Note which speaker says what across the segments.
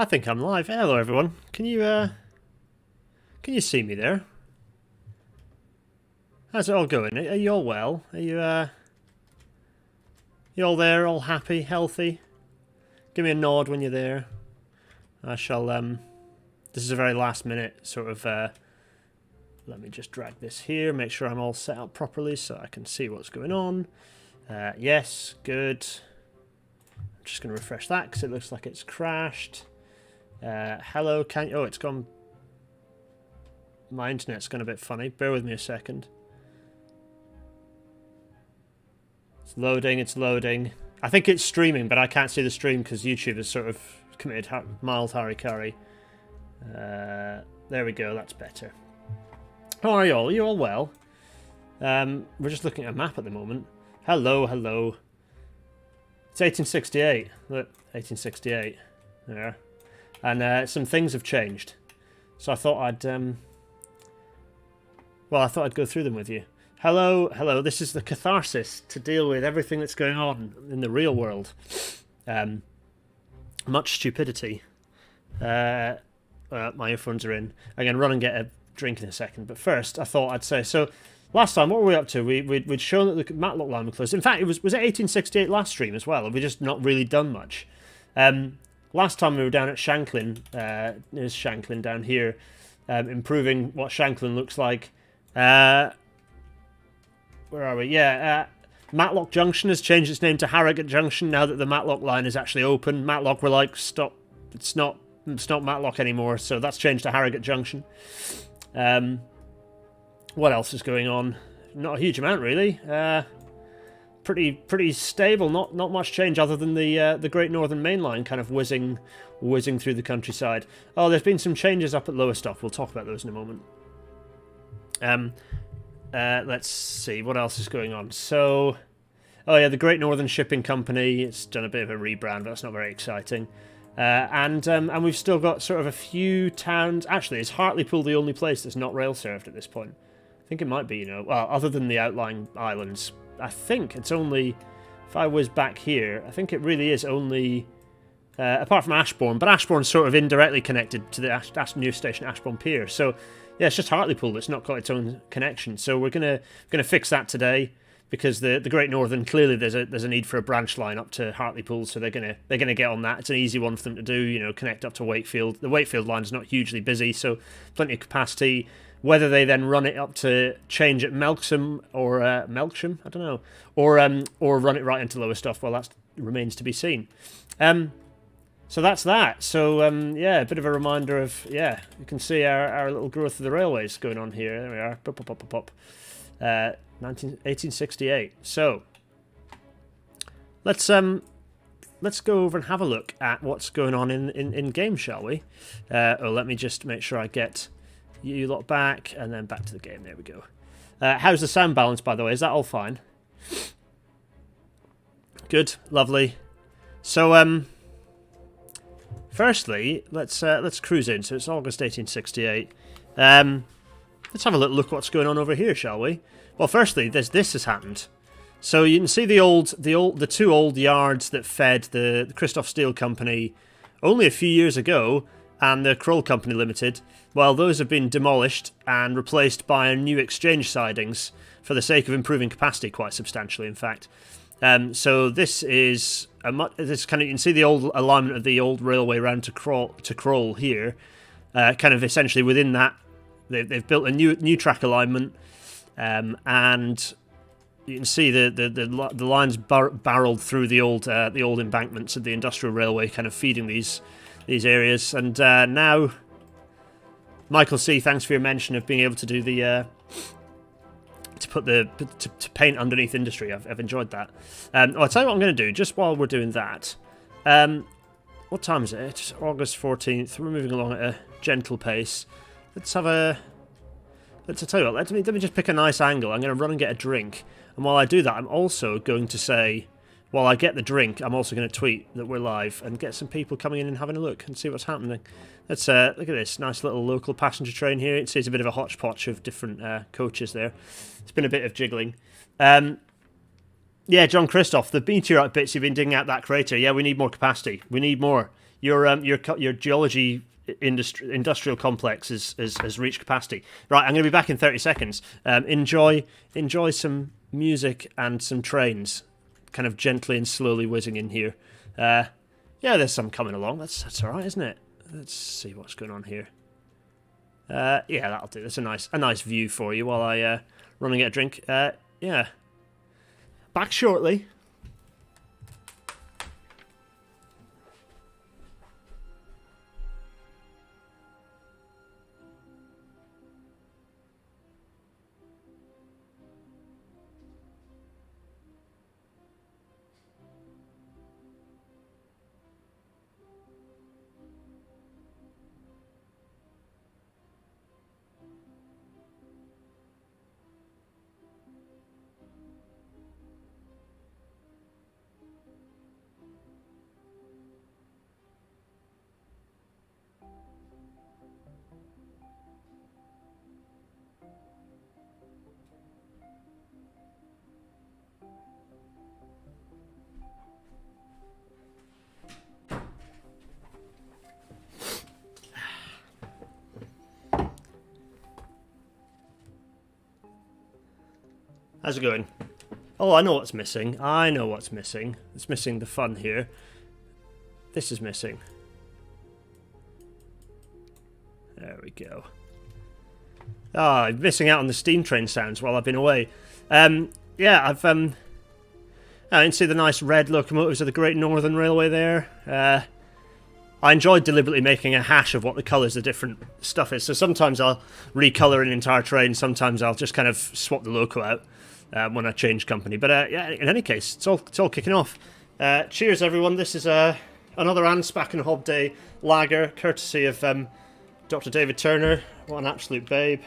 Speaker 1: I think I'm live. Hello, everyone. Can you see me there? How's it all going? Are you all well? Are you all there? All happy, healthy? Give me a nod when you're there. I shall. This is a very last minute sort of. Let me just drag this here. Make sure I'm all set up properly so I can see what's going on. Yes, good. I'm just going to refresh that because it looks like it's crashed. Hello, can you... Oh, it's gone... My internet's gone a bit funny. Bear with me a second. It's loading, it's loading. I think it's streaming, but I can't see the stream because YouTube has sort of committed mild harikari. There we go, that's better. How are you all? Are you all well? We're just looking at a map at the moment. Hello, hello. It's 1868. Look, 1868. There. And some things have changed. So I thought I'd... Well, I thought I'd go through them with you. Hello, hello. This is the catharsis to deal with everything that's going on in the real world. Much stupidity. My earphones are in. I'm going to run and get a drink in a second. But first, I thought I'd say... So, last time, what were we up to? We'd shown that the Matlock line was closed. In fact, was it 1868 last stream as well? Have we just not really done much? Last time we were down at Shanklin, there's Shanklin down here, improving what Shanklin looks like. Where are we? Yeah, Matlock Junction has changed its name to Harrogate Junction now that the Matlock line is actually open. Matlock were like, stop, it's not Matlock anymore, so that's changed to Harrogate Junction. What else is going on? Not a huge amount, really. Pretty stable. Not much change other than the Great Northern Main Line kind of whizzing through the countryside. Oh, there's been some changes up at Lowestoft. We'll talk about those in a moment. Let's see what else is going on. So, oh yeah, the Great Northern Shipping Company. It's done a bit of a rebrand, but that's not very exciting. And we've still got sort of a few towns. Actually, is Hartlepool the only place that's not rail served at this point? I think it might be. Well, other than the outlying islands. I think it's only, if I was back here, I think it really is only, apart from Ashbourne, but Ashbourne's sort of indirectly connected to the new station Ashbourne Pier. So, yeah, it's just Hartlepool that's not got its own connection. So we're gonna fix that today because the Great Northern, clearly there's a need for a branch line up to Hartlepool, so they're gonna get on that. It's an easy one for them to do, connect up to Wakefield. The Wakefield line's not hugely busy, so plenty of capacity. Whether they then run it up to change at Melksham or Melksham, I don't know, or run it right into Lowestoft, well, that remains to be seen. So that's that. So yeah, a bit of a reminder of you can see our little growth of the railways going on here. There we are. Pop, pop, pop, pop, pop. 1868. So let's go over and have a look at what's going on in game, shall we? Let me just make sure I get you lot back, and then back to the game. There we go. How's the sound balance, by the way? Is that all fine? Good, lovely. So, firstly, let's cruise in. So it's August 1868. Let's have a little look what's going on over here, shall we? Well, firstly, this has happened. So you can see the two old yards that fed the Christoph Steel Company only a few years ago, and the Kroll Company Limited. Well, those have been demolished and replaced by new exchange sidings for the sake of improving capacity quite substantially, in fact. So this is this kind of, you can see the old alignment of the old railway round to Kroll here. Kind of essentially within that, they've built a new track alignment, and you can see the lines barreled through the old embankments of the industrial railway, kind of feeding these areas. And now, Michael C, thanks for your mention of being able to do the to paint underneath industry. I've enjoyed that. I'll tell you what I'm going to do just while we're doing that. What time is it? It's August 14th. We're moving along at a gentle pace. Let's tell you what. Let me just pick a nice angle. I'm going to run and get a drink, and while I do that, I'm also going to say, while I get the drink, I'm also going to tweet that we're live and get some people coming in and having a look and see what's happening. Let's look at this nice little local passenger train here. It sees a bit of a hodgepodge of different coaches there. It's been a bit of jiggling. Yeah, John Christoph, the meteorite bits you've been digging out that crater. Yeah, we need more capacity. We need more. your geology industrial complex has reached capacity. Right, I'm going to be back in 30 seconds. Enjoy some music and some trains, kind of gently and slowly whizzing in here. Yeah, there's some coming along. That's all right, isn't it? Let's see what's going on here. Yeah, that'll do. That's a nice view for you while I run and get a drink. Yeah, back shortly. How's it going? Oh, I know what's missing. It's missing the fun here. This is missing. There we go. Ah, I'm missing out on the steam train sounds while I've been away. Yeah, I didn't see the nice red locomotives of the Great Northern Railway there. I enjoyed deliberately making a hash of what the colours of different stuff is. So sometimes I'll recolour an entire train, sometimes I'll just kind of swap the loco out when I change company. But yeah, in any case, it's all kicking off. Cheers, everyone. This is another Anspack Hob Day lager, courtesy of Dr. David Turner. What an absolute babe.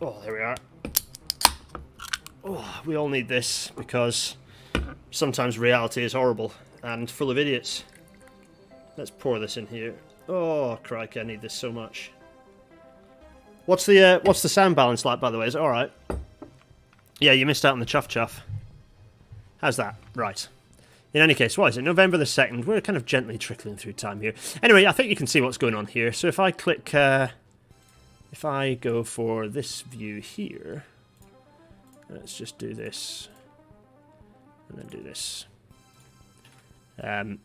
Speaker 1: Oh, there we are. Oh, we all need this because sometimes reality is horrible and full of idiots. Let's pour this in here. Oh, crikey, I need this so much. What's the sound balance like, by the way? Is it all right? Yeah, you missed out on the chuff chuff. How's that? Right. In any case, what is it? November the 2nd. We're kind of gently trickling through time here. Anyway, I think you can see what's going on here. So if I click, if I go for this view here, let's just do this, and then do this.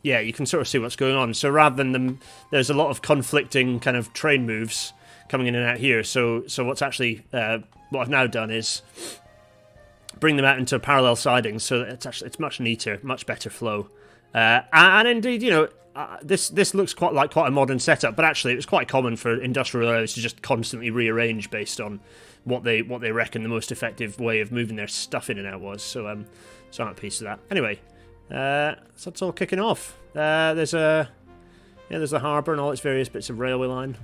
Speaker 1: Yeah, you can sort of see what's going on. So rather than them, there's a lot of conflicting kind of train moves coming in and out here. So what's actually, what I've now done is bring them out into parallel sidings, so that it's much neater, much better flow. And indeed, you know, this looks quite a modern setup, but actually it was quite common for industrial railways to just constantly rearrange based on what they reckon the most effective way of moving their stuff in and out was. So I'm at peace with that. Anyway, so that's all kicking off. There's the harbour and all its various bits of railway line.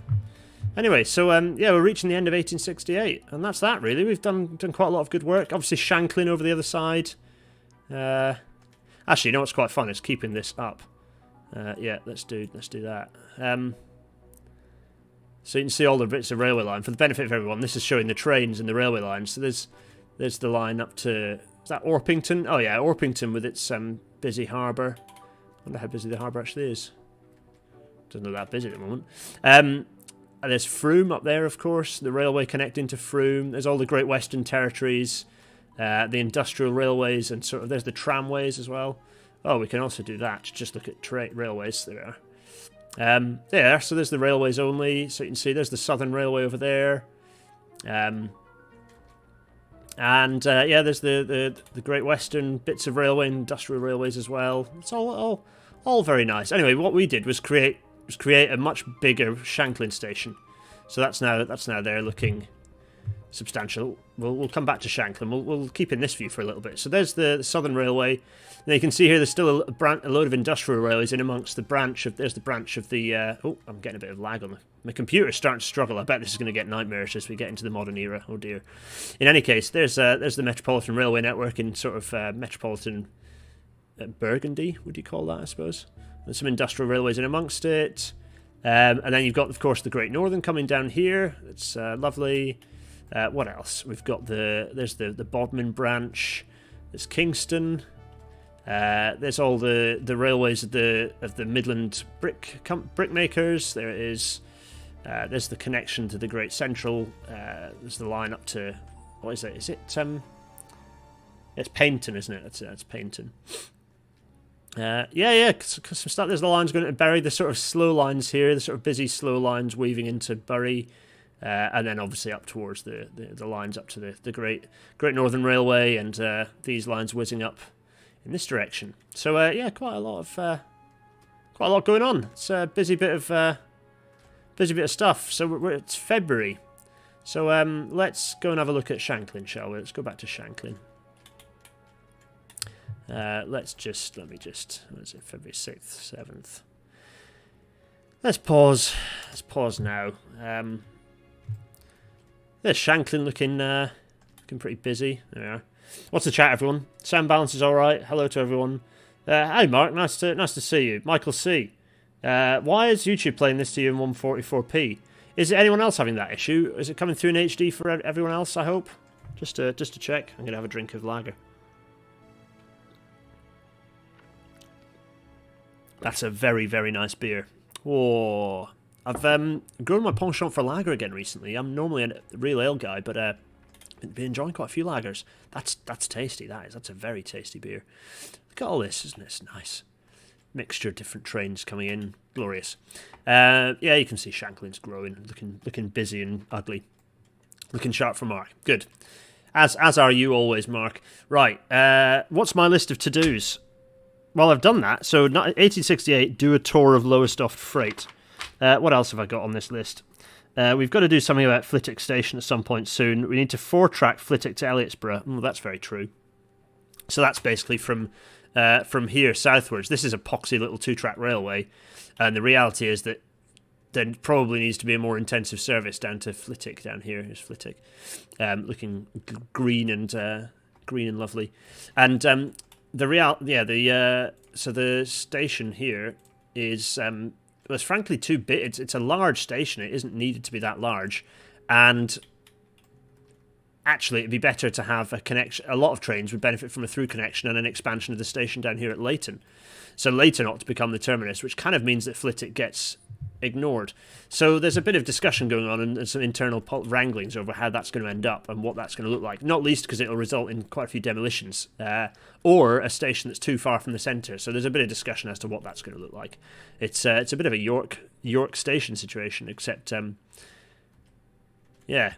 Speaker 1: Anyway, so yeah, we're reaching the end of 1868, and that's that really. We've done quite a lot of good work. Obviously, Shanklin over the other side. Actually, you know what's quite fun is keeping this up. Yeah, let's do that. So you can see all the bits of railway line for the benefit of everyone. This is showing the trains and the railway lines. So there's the line up to, is that Orpington? Oh yeah, Orpington with its busy harbour. I wonder how busy the harbour actually is. Doesn't look that busy at the moment. And there's Frome up there, of course, the railway connecting to Frome. There's all the Great Western Territories, the industrial railways, and sort of there's the tramways as well. Oh, we can also do that. Just look at railways. There we are. There, so there's the railways only. So you can see there's the Southern Railway over there. And yeah, there's the Great Western bits of railway, industrial railways as well. It's all very nice. Anyway, what we did was create a much bigger Shanklin station. So that's now there looking substantial. We'll come back to Shanklin. We'll keep in this view for a little bit. So there's the Southern Railway. And you can see here there's still a load of industrial railways in amongst the branch of. There's the branch of the. Oh, I'm getting a bit of lag on my computer's starting to struggle. I bet this is going to get nightmarish as we get into the modern era. Oh dear. In any case, there's the Metropolitan Railway network in sort of metropolitan Burgundy. Would you call that? I suppose. There's some industrial railways in amongst it. And then you've got, of course, the Great Northern coming down here. It's lovely. What else? We've got there's the Bodmin branch. There's Kingston. There's all the railways of the Midland brick makers. There it is. There's the connection to the Great Central. There's the line up to, what is it? Is it it's Paignton, isn't it? That's Paignton. Yeah. Because there's the lines going to Bury. The sort of slow lines here, the sort of busy slow lines weaving into Bury, and then obviously up towards the lines up to the Great Northern Railway, and these lines whizzing up in this direction. So yeah, quite a lot going on. It's a busy bit of stuff. So it's February. So let's go and have a look at Shanklin, shall we? Let's go back to Shanklin. Let me just, what is it, February 6th, 7th. Let's pause now. There's Shanklin looking pretty busy. There we are. What's the chat, everyone? Sound balance is alright. Hello to everyone. Hi Mark, nice to see you. Michael C. Why is YouTube playing this to you in 144p? Is it anyone else having that issue? Is it coming through in HD for everyone else, I hope? Just to check. I'm going to have a drink of lager. That's a very, very nice beer. Oh, I've grown my penchant for lager again recently. I'm normally a real ale guy, but I've been enjoying quite a few lagers. That's tasty, that is. That's a very tasty beer. Look at all this, isn't it? It's nice. Mixture of different trains coming in. Glorious. Yeah, you can see Shanklin's growing, looking busy and ugly. Looking sharp for Mark. Good. As are you always, Mark. Right, what's my list of to-dos? Well, I've done that. So 1868, do a tour of Lowestoft Freight. What else have I got on this list? We've got to do something about Flitwick Station at some point soon. We need to 4-track Flitwick to Elliotsborough. Oh, that's very true. So that's basically from here southwards. This is a poxy little 2-track railway. And the reality is that there probably needs to be a more intensive service down to Flitwick down here. Here's Flitwick. Looking green and lovely. And so the station here is it's frankly too big. It's a large station. It isn't needed to be that large, and actually it'd be better to have a connection. A lot of trains would benefit from a through connection and an expansion of the station down here at Leighton. So Leighton ought to become the terminus, which kind of means that Flitwick gets ignored. So there's a bit of discussion going on and some internal wranglings over how that's going to end up and what that's going to look like. Not least because it'll result in quite a few demolitions or a station that's too far from the centre. So there's a bit of discussion as to what that's going to look like. It's a bit of a York station situation, except yeah.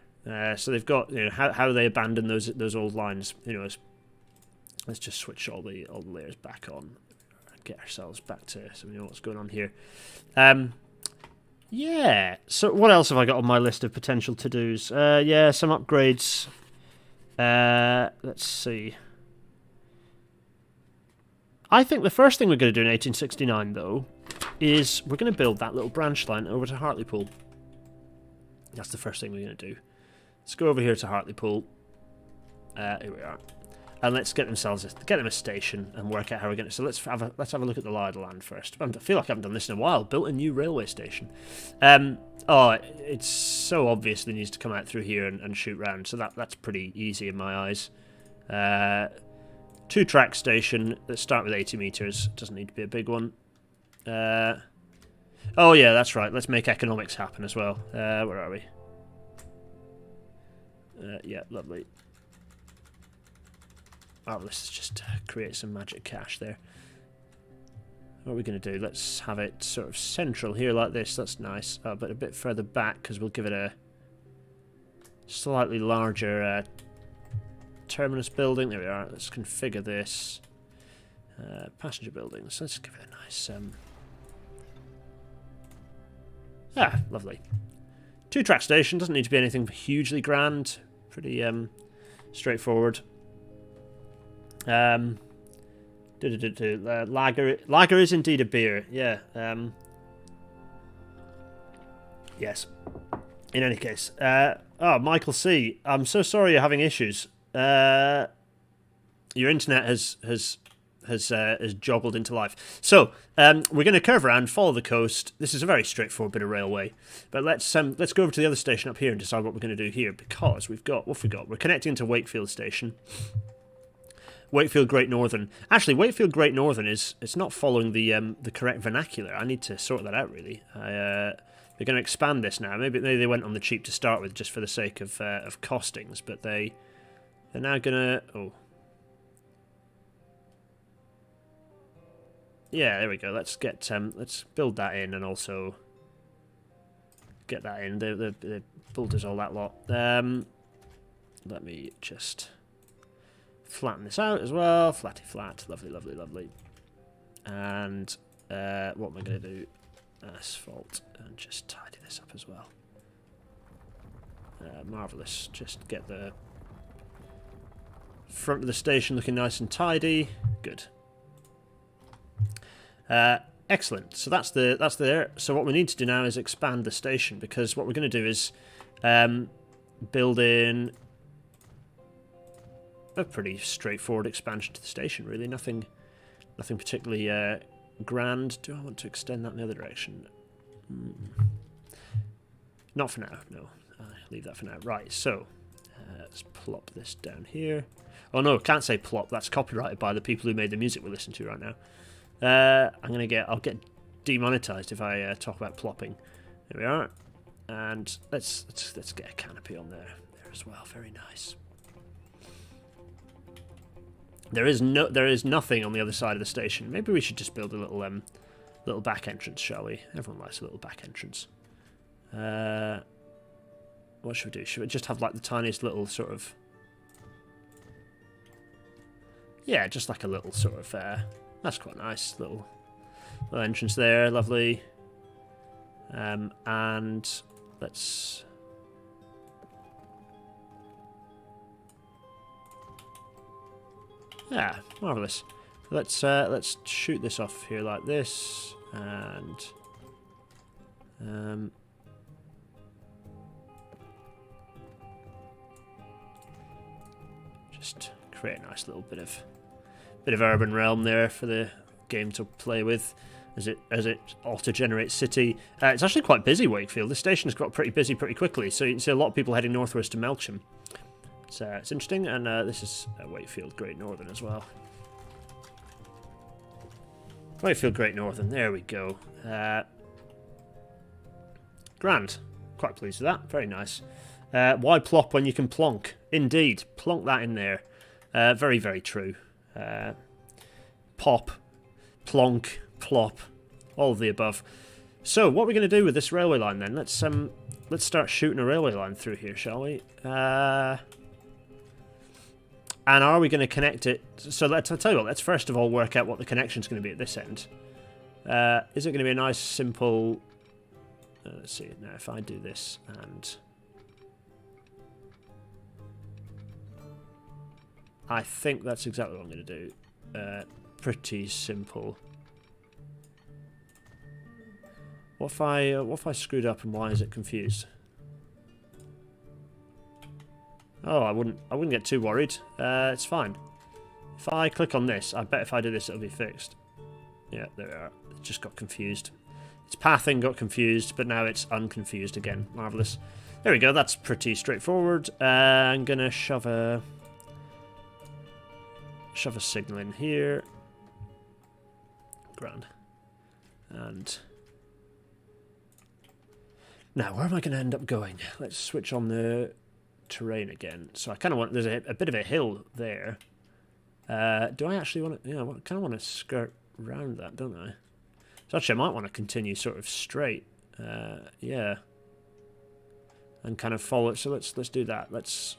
Speaker 1: So they've got, you know, how they abandon those old lines. You know, let's just switch all the layers back on and get ourselves back to so we know what's going on here. Yeah, so what else have I got on my list of potential to-dos? Yeah, some upgrades. Let's see. I think the first thing we're going to do in 1869, though, is we're going to build that little branch line over to Hartlepool. That's the first thing we're going to do. Let's go over here to Hartlepool. Here we are. And let's get them a station and work out how we're going to. So let's have a look at the lie of the land first. I feel like I haven't done this in a while. Built a new railway station. Oh, it's so obvious they needs to come out through here and shoot round. So that's pretty easy in my eyes. 2-track station. Let's start with 80 meters. Doesn't need to be a big one. Oh yeah, that's right. Let's make economics happen as well. Where are we? Yeah, lovely. Oh, let's just create some magic cash there. What are we going to do? Let's have it sort of central here like this. That's nice. But a bit further back because we'll give it a slightly larger terminus building. There we are. Let's configure this. Passenger buildings. Let's give it a nice... lovely. 2-track station. Doesn't need to be anything hugely grand. Pretty straightforward. Lager is indeed a beer. Yeah. Yes. In any case, Michael C. I'm so sorry you're having issues. Your internet has joggled into life. So we're going to curve around, follow the coast. This is a very straightforward bit of railway. But let's go over to the other station up here and decide what we're going to do here, because what have we got? We're connecting to Wakefield Station. Wakefield Great Northern. Actually, Wakefield Great Northern is it's not following the correct vernacular. I need to sort that out really. They're going to expand this now. Maybe they went on the cheap to start with just for the sake of costings, but they're now gonna. Oh, yeah, there we go. Let's build that in and also get that in. The builders all that lot. Let me just flatten this out as well. Flatty flat. Lovely, lovely, lovely. And what am I going to do? Asphalt. And just tidy this up as well. Marvellous. Just get the front of the station looking nice and tidy. Good. Excellent. So that's there. So what we need to do now is expand the station, because what we're going to do is build in a pretty straightforward expansion to the station, really. Nothing particularly grand. Do I want to extend that in the other direction? Not for now, no. Leave that for now. Right, so let's plop this down here. Oh no, can't say plop. That's copyrighted by the people who made the music we're listening to right now. I'll get demonetized if I talk about plopping. There we are. And let's get a canopy on there as well. Very nice. There is nothing on the other side of the station. Maybe we should just build a little back entrance, shall we? Everyone likes a little back entrance. What should we do? Should we just have like the tiniest little sort of... Yeah, just like a little sort of... that's quite nice. Little entrance there. Lovely. And let's... Yeah, marvellous. Let's shoot this off here like this, and just create a nice little bit of urban realm there for the game to play with as it auto-generates city. It's actually quite busy, Wakefield. This station has got pretty busy pretty quickly, so you can see a lot of people heading northwards to Melksham. So it's interesting, and this is Wakefield Great Northern as well. Wakefield Great Northern, there we go. Grand. Quite pleased with that. Very nice. Why plop when you can plonk? Indeed. Plonk that in there. Very, very true. Pop, plonk, plop, all of the above. So what are we going to do with this railway line then? Let's start shooting a railway line through here, shall we? And are we going to connect it? So I'll tell you what, let's first of all work out what the connection is going to be at this end. Is it going to be a nice, simple... let's see, now if I do this and... I think that's exactly what I'm going to do. Pretty simple. What if I screwed up and why is it confused? Oh, I wouldn't get too worried. It's fine. If I click on this, I bet if I do this, it'll be fixed. Yeah, there we are. It just got confused. Its pathing got confused, but now it's unconfused again. Marvellous. There we go. That's pretty straightforward. I'm gonna shove a signal in here. Grand. And now, where am I going to end up going? Let's switch on the terrain again. So I kind of want... There's a bit of a hill there. Do I actually want to... Yeah, I kind of want to skirt around that, don't I? So actually, I might want to continue sort of straight. Yeah. And kind of follow it. So let's do that. Let's...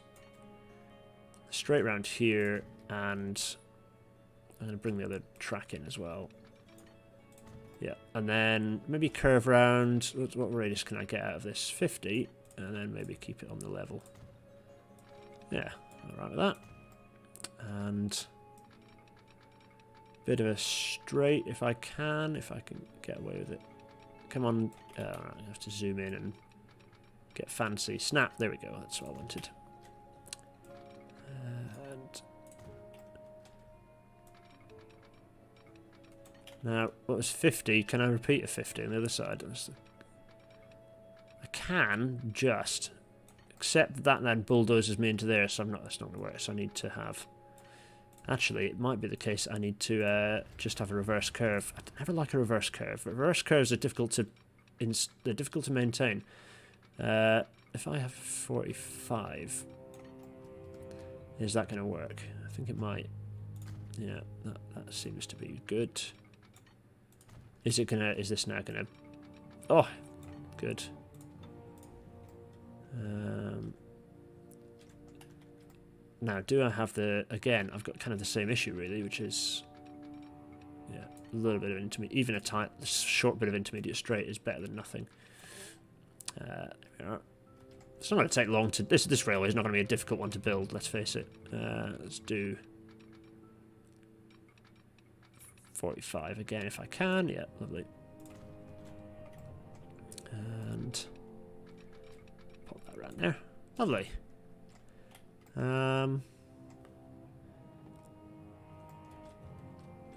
Speaker 1: Straight around here, and I'm going to bring the other track in as well. Yeah, and then maybe curve around. What radius can I get out of this? 50, and then maybe keep it on the level. Yeah, alright with that. And bit of a straight if I can get away with it. Come on, alright, I have to zoom in and get fancy. Snap, there we go, that's what I wanted. And now, what was 50? Can I repeat a 50 on the other side? I can just, except that then bulldozes me into there, so that's not going to work. So I need to have Actually, it might be the case I need to just have a reverse curve. I never like a reverse curve. Reverse curves are difficult to maintain. If I have 45, is that going to work? I think it might. Yeah, that seems to be good. Is this now gonna? Oh, good. Now, do I have the... Again, I've got kind of the same issue, really, which is... Yeah, a little bit of intermediate... Even a short bit of intermediate straight is better than nothing. There we are. It's not going to take long to... This railway is not going to be a difficult one to build, let's face it. Let's do... 45 again, if I can. Yeah, lovely. And... Pop that around there. Lovely.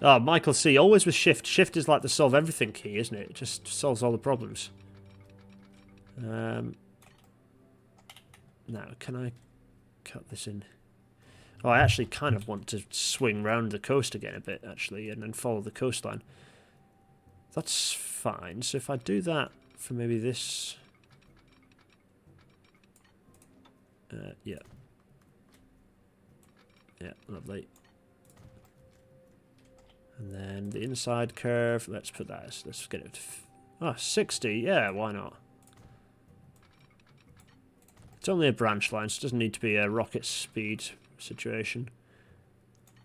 Speaker 1: Oh, Michael C. Always with shift. Shift is like the solve everything key, isn't it? It just solves all the problems. Now, can I cut this in? Oh, I actually kind of want to swing round the coast again a bit, actually, and then follow the coastline. That's fine. So if I do that for maybe this... yeah. Yeah, lovely. And then the inside curve, let's put that as, let's get it to 60, yeah, why not? It's only a branch line, so it doesn't need to be a rocket speed situation.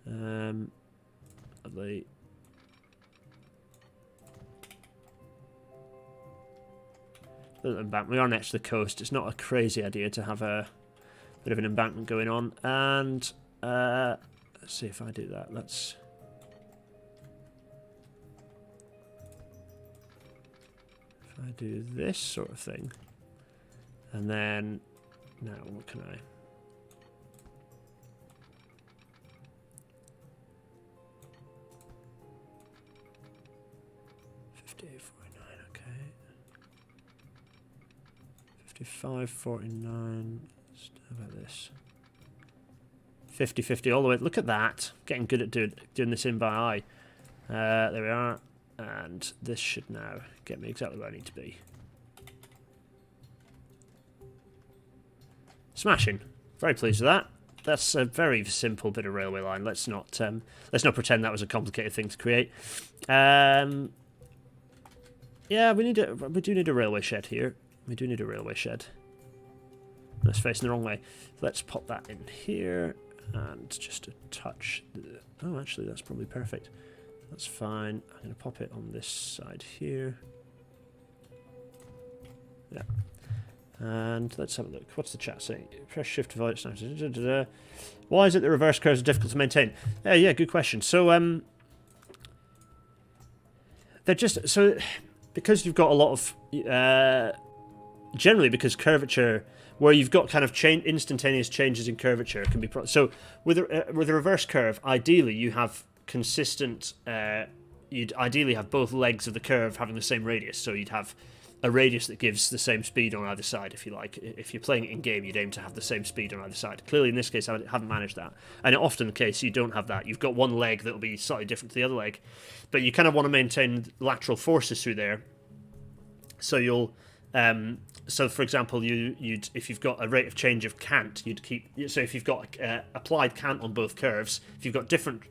Speaker 1: Lovely. Little embankment. We are next to the coast. It's not a crazy idea to have a bit of an embankment going on. And let's see if I do that. Let's... If I do this sort of thing. And then... Now, what can I... okay. 55.49. How about this? 50-50 all the way. Look at that. Getting good at doing this in by eye. There we are. And this should now get me exactly where I need to be. Smashing. Very pleased with that. That's a very simple bit of railway line. Let's not pretend that was a complicated thing to create. Yeah, we do need a railway shed here. We do need a railway shed. That's facing the wrong way. Let's pop that in here and just a touch. Oh, actually, that's probably perfect. That's fine. I'm going to pop it on this side here. Yeah. And let's have a look. What's the chat saying? Press shift to avoid it. Why is it that reverse curves are difficult to maintain? Yeah, good question. So, they're just... So, because you've got a lot of... generally, because curvature... Where you've got kind of instantaneous changes in curvature can be... So, with a reverse curve, ideally, you have consistent... you'd ideally have both legs of the curve having the same radius. So, you'd have a radius that gives the same speed on either side, if you like. If you're playing it in-game, you'd aim to have the same speed on either side. Clearly, in this case, I haven't managed that. And often the case, you don't have that. You've got one leg that'll be slightly different to the other leg. But you kind of want to maintain lateral forces through there. So you'll... so, for example, if you've got a rate of change of cant, you'd keep... So if you've got applied cant on both curves, if you've got different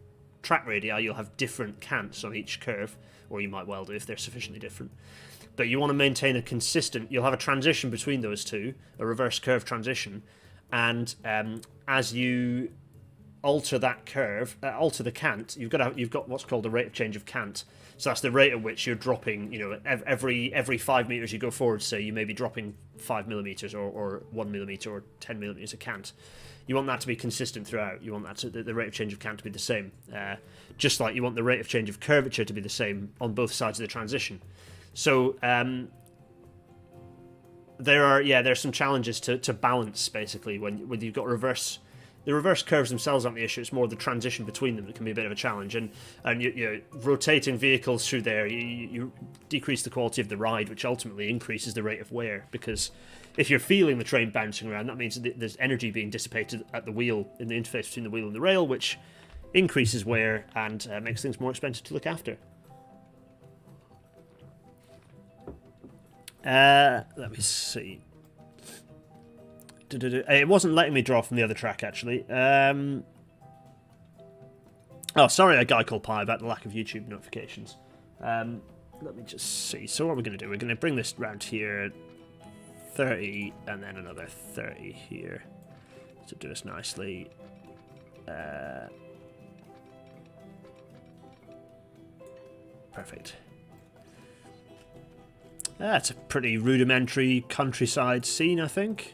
Speaker 1: track radii, you'll have different cants on each curve, or you might well do if they're sufficiently different. But you want to maintain a consistent... You'll have a transition between those two, a reverse curve transition, and as you alter that curve, alter the cant, you've got what's called a rate of change of cant. So that's the rate at which you're dropping, you know, every 5 meters you go forward, say, you may be dropping 5 millimeters or 1 millimeter or 10 millimeters of cant. You want that to be consistent throughout. You want that the rate of change of cant to be the same. Just like you want the rate of change of curvature to be the same on both sides of the transition. So there's some challenges to balance, basically, when you've got reverse... The reverse curves themselves aren't the issue, it's more the transition between them that can be a bit of a challenge. And you rotating vehicles through there, you decrease the quality of the ride, which ultimately increases the rate of wear, because if you're feeling the train bouncing around, that means that there's energy being dissipated at the wheel, in the interface between the wheel and the rail, which increases wear and makes things more expensive to look after. Let me see. It wasn't letting me draw from the other track, actually. Oh, sorry, a guy called Pi about the lack of YouTube notifications. Let me just see. So what we're going to do, we're going to bring this round here, 30, and then another 30 here to do this nicely. Perfect. That's a pretty rudimentary countryside scene, I think.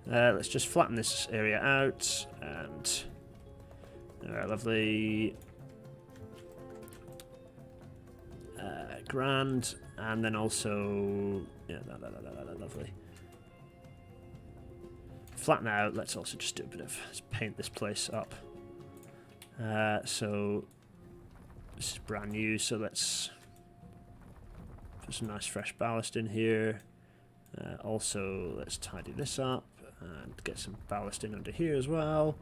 Speaker 1: Let's just flatten this area out, and lovely. Grand, and then also, yeah, lovely. Flatten out. Let's also just do a bit of, let's paint this place up. So this is brand new, so let's put some nice fresh ballast in here. Also, let's tidy this up and get some ballast in under here as well.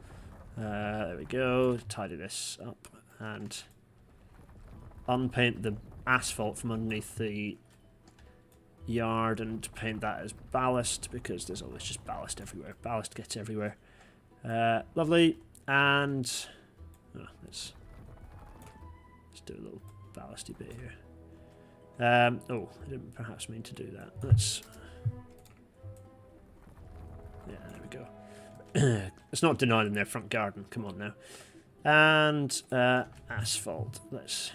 Speaker 1: There we go. Tidy this up and unpaint the asphalt from underneath the yard and paint that as ballast, because there's always just ballast everywhere. Ballast gets everywhere. Lovely. And let's do a little ballasty bit here. Oh, I didn't perhaps mean to do that. Let's... Yeah, there we go. It's not denying their front garden. Come on now. And asphalt. Let's...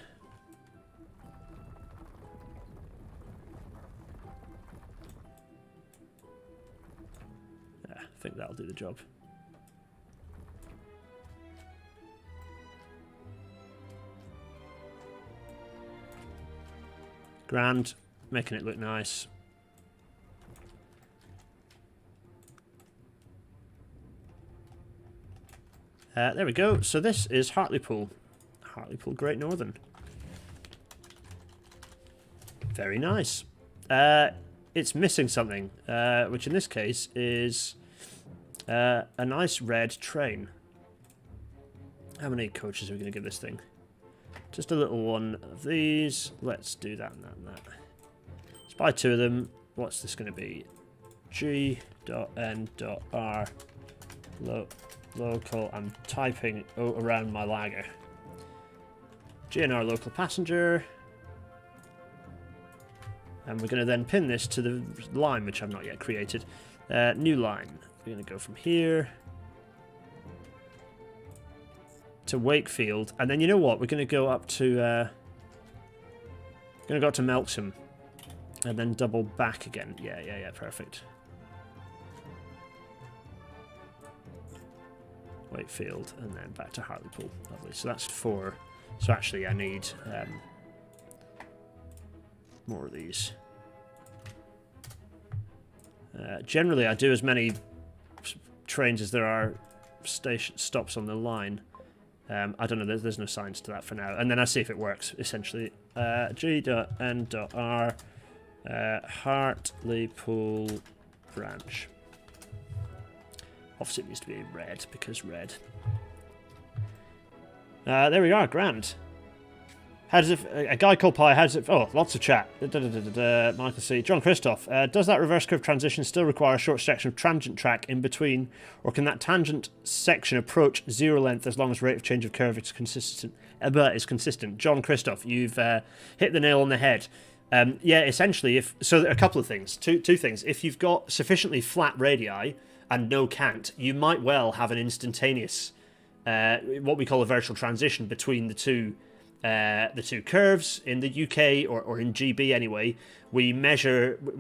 Speaker 1: I think that'll do the job. Grand, making it look nice. There we go. So this is Hartlepool. Hartlepool Great Northern. Very nice. It's missing something, which in this case is a nice red train. How many coaches are we going to give this thing? Just a little one of these. Let's do that and that and that. Let's buy two of them. What's this going to be? G.N.R. Local. I'm typing around my lagger. GNR local passenger. And we're going to then pin this to the line, which I've not yet created. New line. We're going to go from here to Wakefield, and then you know what? We're going to go up to Melksham, and then double back again. Yeah, perfect. Wakefield, and then back to Hartlepool. Lovely. So that's 4. So actually, I need more of these. Generally, I do as many trains as there are stops on the line. I don't know, there's no signs to that for now. And then I see if it works, essentially. G.N.R. Hartlepool branch. Obviously it needs to be red, because red. There we are, grand. How does it... A guy called Pi, how does it... Oh, lots of chat. Michael C. John Christoph. Does that reverse curve transition still require a short section of tangent track in between, or can that tangent section approach zero length as long as rate of change of curve is consistent? John Christoph, you've hit the nail on the head. Yeah, essentially, so there are a couple of things. Two things. If you've got sufficiently flat radii and no cant, you might well have an instantaneous, what we call a virtual transition between the two curves. In the UK or in GB anyway, you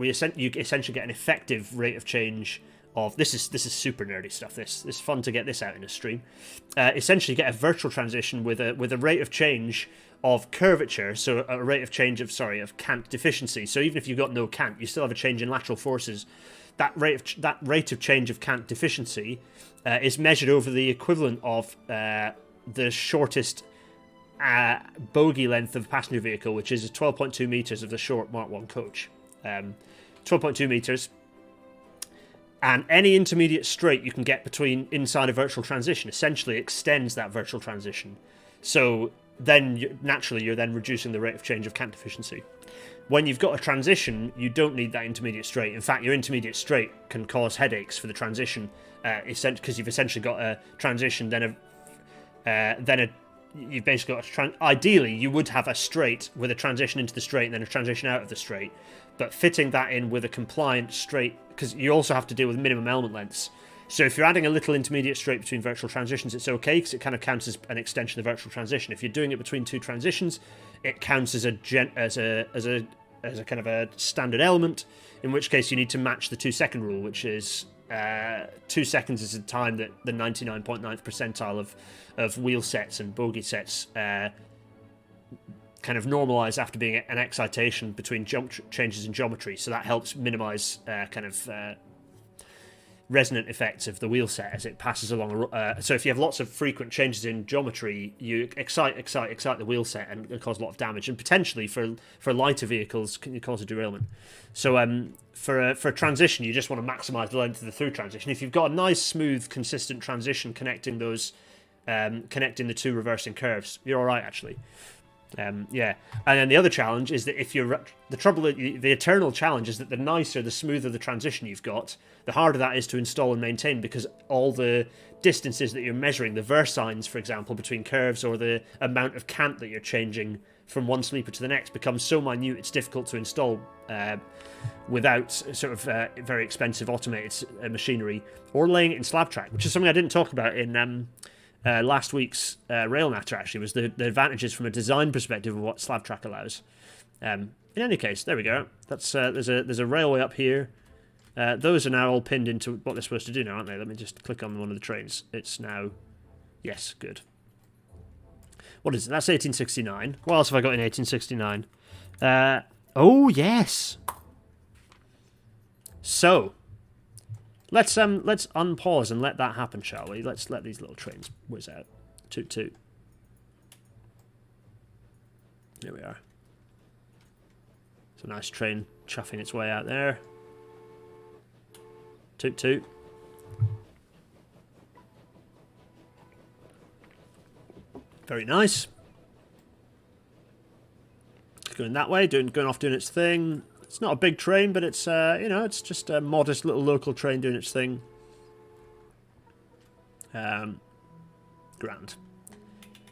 Speaker 1: essentially get an effective rate of change of this is super nerdy stuff. This is fun to get this out in a stream. Essentially, get a virtual transition with a rate of change of curvature, so a rate of change of cant deficiency. So even if you've got no cant, you still have a change in lateral forces. That rate of change of cant deficiency is measured over the equivalent of the shortest bogie length of passenger vehicle, which is 12.2 meters of the short Mark 1 coach. 12.2 meters. And any intermediate straight you can get between inside a virtual transition essentially extends that virtual transition. So then naturally you're then reducing the rate of change of cant efficiency. When you've got a transition, you don't need that intermediate straight. In fact, your intermediate straight can cause headaches for the transition, because you've essentially got a transition, you've basically got ideally you would have a straight with a transition into the straight and then a transition out of the straight, but fitting that in with a compliant straight, because you also have to deal with minimum element lengths. So if you're adding a little intermediate straight between virtual transitions, it's okay because it kind of counts as an extension of the virtual transition. If you're doing it between two transitions, it counts as a kind of a standard element, in which case you need to match the 2-second rule, which is 2 seconds is the time that the 99.9th percentile of wheel sets and bogie sets kind of normalize after being an excitation between changes in geometry. So that helps minimize resonant effects of the wheel set as it passes along. So if you have lots of frequent changes in geometry, you excite the wheel set and cause a lot of damage, and potentially for lighter vehicles can cause a derailment. So for a transition, you just want to maximize the length of the through transition. If you've got a nice, smooth, consistent transition connecting those, connecting the two reversing curves, you're all right actually. Yeah, and then the other challenge is that if you're the eternal challenge is that the nicer, the smoother the transition you've got, the harder that is to install and maintain, because all the distances that you're measuring, the versins, for example, between curves, or the amount of cant that you're changing from one sleeper to the next becomes so minute it's difficult to install without sort of very expensive automated machinery, or laying it in slab track, which is something I didn't talk about in last week's Rail Natter, actually, was the advantages from a design perspective of what slab track allows. In any case, there we go. That's there's a railway up here. Those are now all pinned into what they're supposed to do now, aren't they? Let me just click on one of the trains. It's now... Yes, good. What is it? That's 1869. What else have I got in 1869? Oh, yes! So... Let's unpause and let that happen, shall we? Let's let these little trains whiz out. Toot toot. There we are. It's a nice train chuffing its way out there. Toot toot. Very nice. It's going that way, going off doing its thing. It's not a big train, but it's it's just a modest little local train doing its thing. Grand.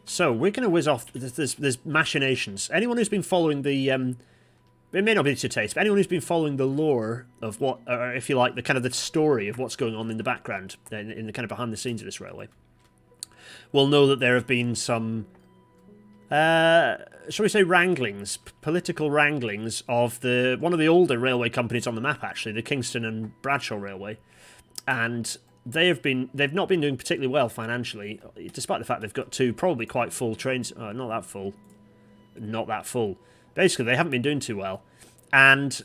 Speaker 1: So we're going to whiz off. There's machinations. Anyone who's been following the it may not be to your taste, but anyone who's been following the lore of what, or if you like, the kind of the story of what's going on in the background, in the kind of behind the scenes of this railway, will know that there have been some. Shall we say wranglings, political wranglings of one of the older railway companies on the map, actually, the Kingston and Bradshaw Railway, and they've not been doing particularly well financially, despite the fact they've got two probably quite full trains. Not that full. Basically, they haven't been doing too well, and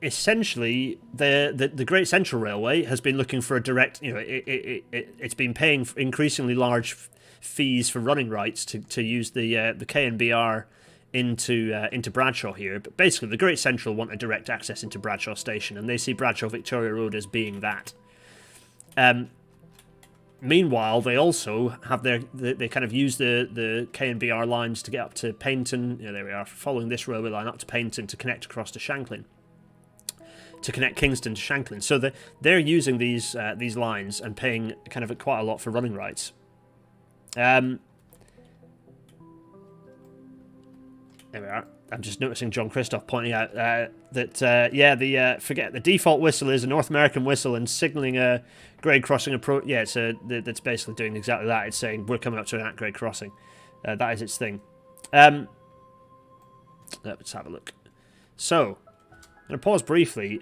Speaker 1: essentially the Great Central Railway has been looking for a direct. It's been paying increasingly large fees for running rights to use the KNBR into Bradshaw here, but basically the Great Central want a direct access into Bradshaw Station, and they see Bradshaw Victoria Road as being that. Meanwhile, they also have they kind of use the KNBR lines to get up to Paignton. There we are, following this railway line up to Paignton to connect across to Shanklin, to connect Kingston to Shanklin. So they're using these lines and paying kind of quite a lot for running rights. There we are. I'm just noticing John Christoph pointing out that the default whistle is a North American whistle, and signalling a grade crossing approach. Yeah, that's basically doing exactly that. It's saying we're coming up to an at-grade crossing. That is its thing. Let's have a look. So, I'm going to pause briefly.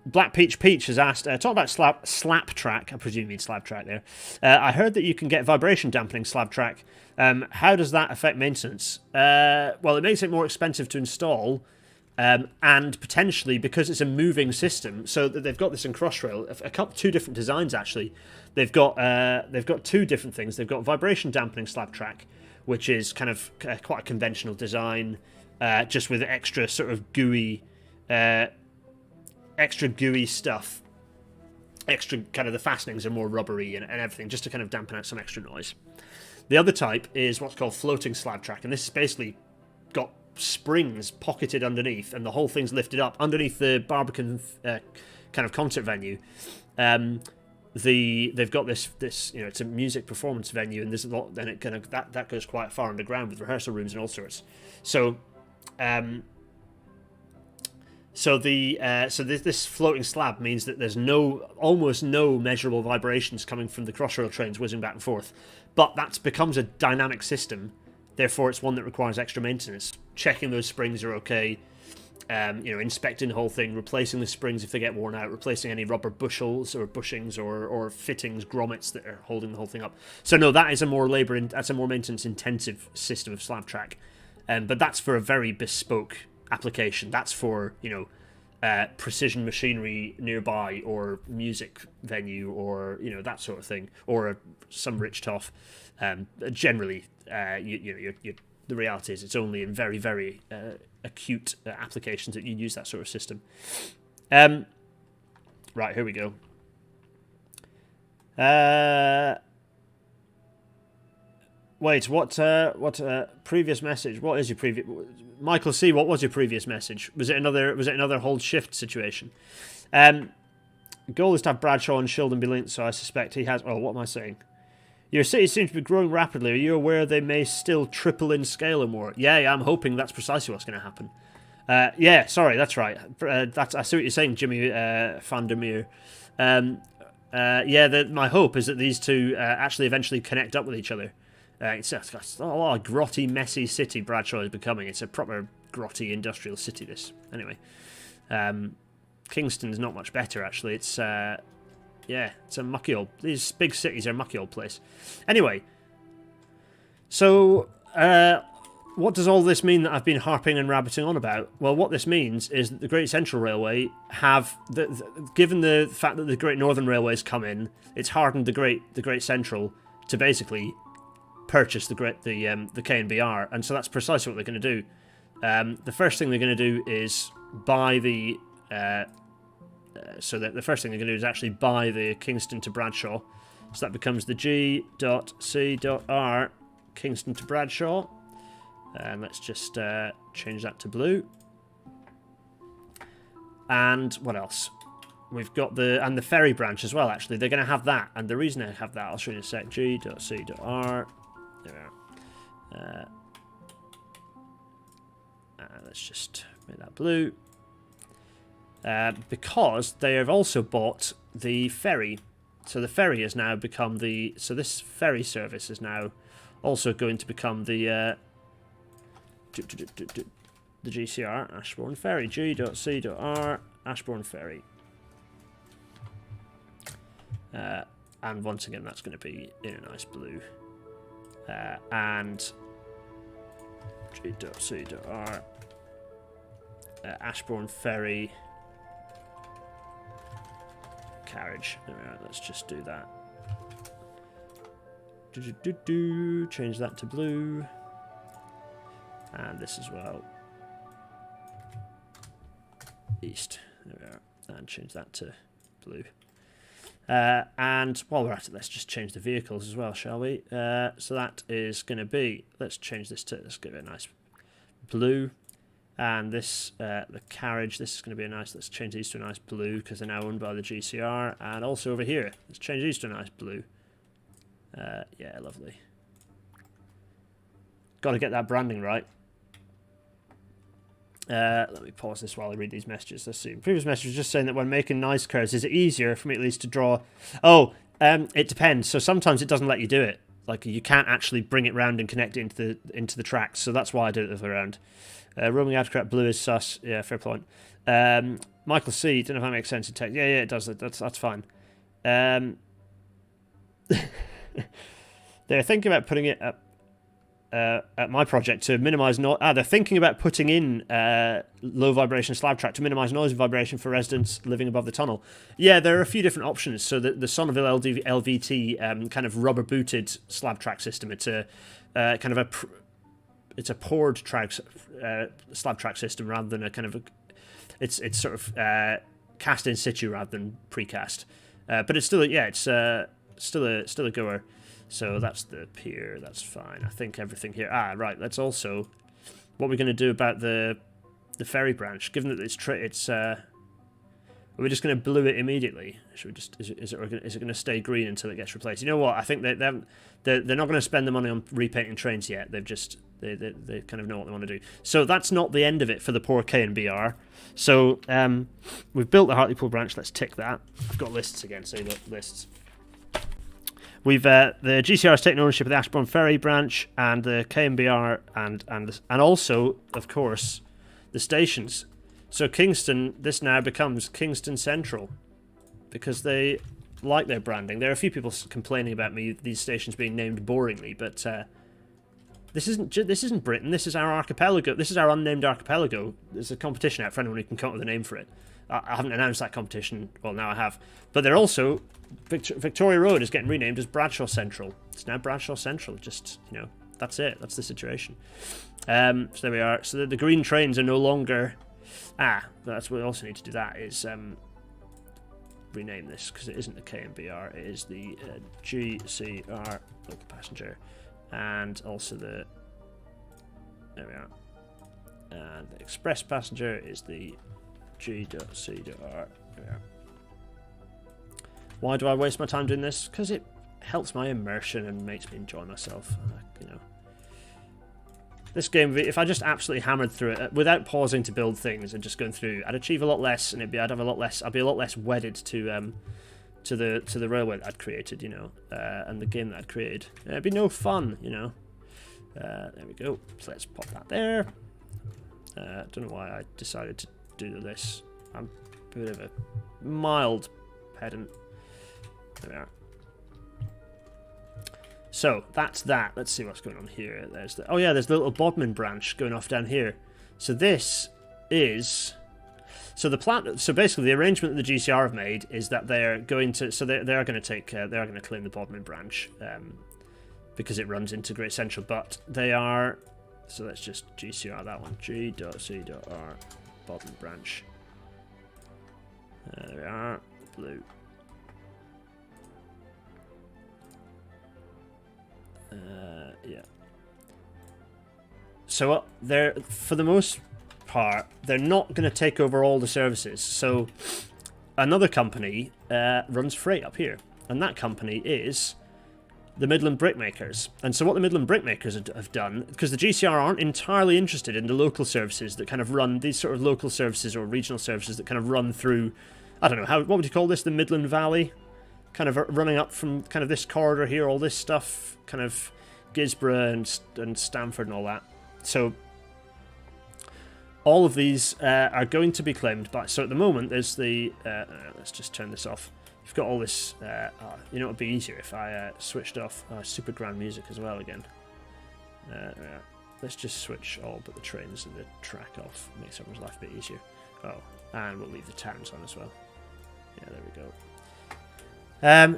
Speaker 1: Black Peach has asked, talk about slap track. I presume you mean slab track there. I heard that you can get vibration dampening slab track. How does that affect maintenance? Well, it makes it more expensive to install, and potentially because it's a moving system. So that they've got this in Crossrail, two different designs actually. They've got two different things. They've got vibration dampening slab track, which is kind of quite a conventional design, just with extra sort of gooey. extra gooey stuff. Extra kind of the fastenings are more rubbery and everything, just to kind of dampen out some extra noise. The other type is what's called floating slab track, and this is basically got springs pocketed underneath, and the whole thing's lifted up underneath the Barbican kind of concert venue. They've got this it's a music performance venue, and there's a lot. Then it kind of that goes quite far underground with rehearsal rooms and all sorts. So, this floating slab means that there's almost no measurable vibrations coming from the Crossrail trains whizzing back and forth, but that becomes a dynamic system. Therefore, it's one that requires extra maintenance, checking those springs are okay, inspecting the whole thing, replacing the springs if they get worn out, replacing any rubber bushels or bushings or fittings, grommets that are holding the whole thing up. So no, that is a more that's a more maintenance intensive system of slab track, but that's for a very bespoke application. That's for precision machinery nearby, or music venue, or that sort of thing, or some rich toff. Generally, the reality is it's only in very, very acute applications that you use that sort of system. Right, here we go. Wait, what previous message? What is your previous? Michael C, what was your previous message? Was it another hold shift situation? Goal is to have Bradshaw and Shildon be linked, so I suspect he has. Oh, what am I saying? Your city seems to be growing rapidly. Are you aware they may still triple in scale or more? Yeah, I'm hoping that's precisely what's going to happen. Yeah, sorry, that's right. I see what you're saying, Jimmy van der Meer. My hope is that these two actually eventually connect up with each other. It's a lot of grotty, messy city Bradshaw is becoming. It's a proper grotty industrial city, this. Anyway. Kingston's not much better, actually. It's a mucky old... These big cities are a mucky old place. Anyway. So, what does all this mean that I've been harping and rabbiting on about? Well, what this means is that the Great Central Railway have... given the fact that the Great Northern Railway's come in, it's hardened the Great Central to basically purchase the K&BR, and so that's precisely what they're going to do. The first thing they're going to do is buy the the first thing they're going to do is actually buy the Kingston to Bradshaw, so that becomes the G.C.R Kingston to Bradshaw, and let's just change that to blue. And what else? We've got the ferry branch as well. Actually, they're going to have that, and the reason they have that, I'll show you in a sec. G.C.R. There we are. Let's just make that blue. Because they have also bought the ferry. So the ferry has now become the... So this ferry service is now also going to become the GCR Ashbourne Ferry. G.C.R Ashbourne Ferry. And once again, that's going to be in a nice blue. And G.C.R Ashbourne Ferry carriage. Alright, let's just do that. Change that to blue. And this as well. East. There we are. And change that to blue. And while we're at it, let's just change the vehicles as well, shall we? So that is going to be... Let's change this to... Let's give it a nice blue. And this, the carriage, this is going to be a nice... Let's change these to a nice blue, because they're now owned by the GCR. And also over here, let's change these to a nice blue. Yeah, lovely. Got to get that branding right. Let me pause this while I read these messages. Let's see. The previous message was just saying that when making nice curves, is it easier for me at least to draw... Oh, it depends. So sometimes it doesn't let you do it. Like, you can't actually bring it round and connect it into the tracks. So that's why I did it the other way around. Roaming autocrat blue is sus. Yeah, fair point. Michael C. Don't know if that makes sense in text. Yeah, it does. That's fine. They're thinking about putting it up at my project to minimise noise. They're thinking about putting in low vibration slab track to minimise noise and vibration for residents living above the tunnel. Yeah, there are a few different options. So the Sonneville LVT kind of rubber booted slab track system. It's a kind of it's a poured track slab track system rather than a kind of it's sort of cast in situ rather than precast. But it's still, yeah, it's still a goer. So that's the pier. That's fine. I think everything here. Ah, right. Let's also what we're going to do about the ferry branch. Given that are we just going to blue it immediately? Should we just is it going to stay green until it gets replaced? You know what? I think they're not going to spend the money on repainting trains yet. They've just they kind of know what they want to do. So that's not the end of it for the poor K&BR. So we've built the Hartlepool branch. Let's tick that. I've got lists again. So look, lists. We've the GCR has taken ownership of the Ashbourne Ferry branch and the K&BR and also, of course, the stations. So Kingston, this now becomes Kingston Central because they like their branding. There are a few people complaining about these stations being named boringly, but this isn't Britain. This is our archipelago. This is our unnamed archipelago. There's a competition out for anyone who can come up with a name for it. I haven't announced that competition. Well, now I have. But they're also Victoria Road is getting renamed as Bradshaw Central. It's now Bradshaw Central. Just that's it. That's the situation. So there we are. So the green trains are no longer. That's what we also need to do. That is rename this because it isn't the K&BR. It is the GCR local passenger, and also there we are. And the express passenger is the G.C.R. There we are. Why do I waste my time doing this? Because it helps my immersion and makes me enjoy myself. This game, if I just absolutely hammered through it without pausing to build things and just going through, I'd achieve a lot less, and I'd be a lot less wedded to the railway that I'd created, and the game that I'd created. It'd be no fun, There we go. So let's pop that there. Don't know why I decided to do this. I'm a bit of a mild pedant. There we are. So that's that. Let's see what's going on here. There's the little Bodmin branch going off down here. So this is so basically the arrangement that the GCR have made is that they're going to claim the Bodmin branch because it runs into Great Central, but they are so let's just GCR that one. G.C.R. Bodmin branch. There we are. Blue. Yeah. So they're, for the most part, they're not going to take over all the services. So another company runs freight up here, and that company is the Midland Brickmakers. And so what the Midland Brickmakers have done, because the GCR aren't entirely interested in the local services that kind of run these sort of local services or regional services that kind of run through, I don't know, what would you call this, the Midland Valley? Kind of running up from kind of this corridor here, all this stuff, kind of Gizbo and Stamford and all that. So all of these are going to be claimed by. So at the moment, there's the. Let's just turn this off. You've got all this. It would be easier if I switched off super grand music as well again. Let's just switch all but the trains and the track off. Makes everyone's life a bit easier. Oh, and we'll leave the towns on as well. Yeah, there we go.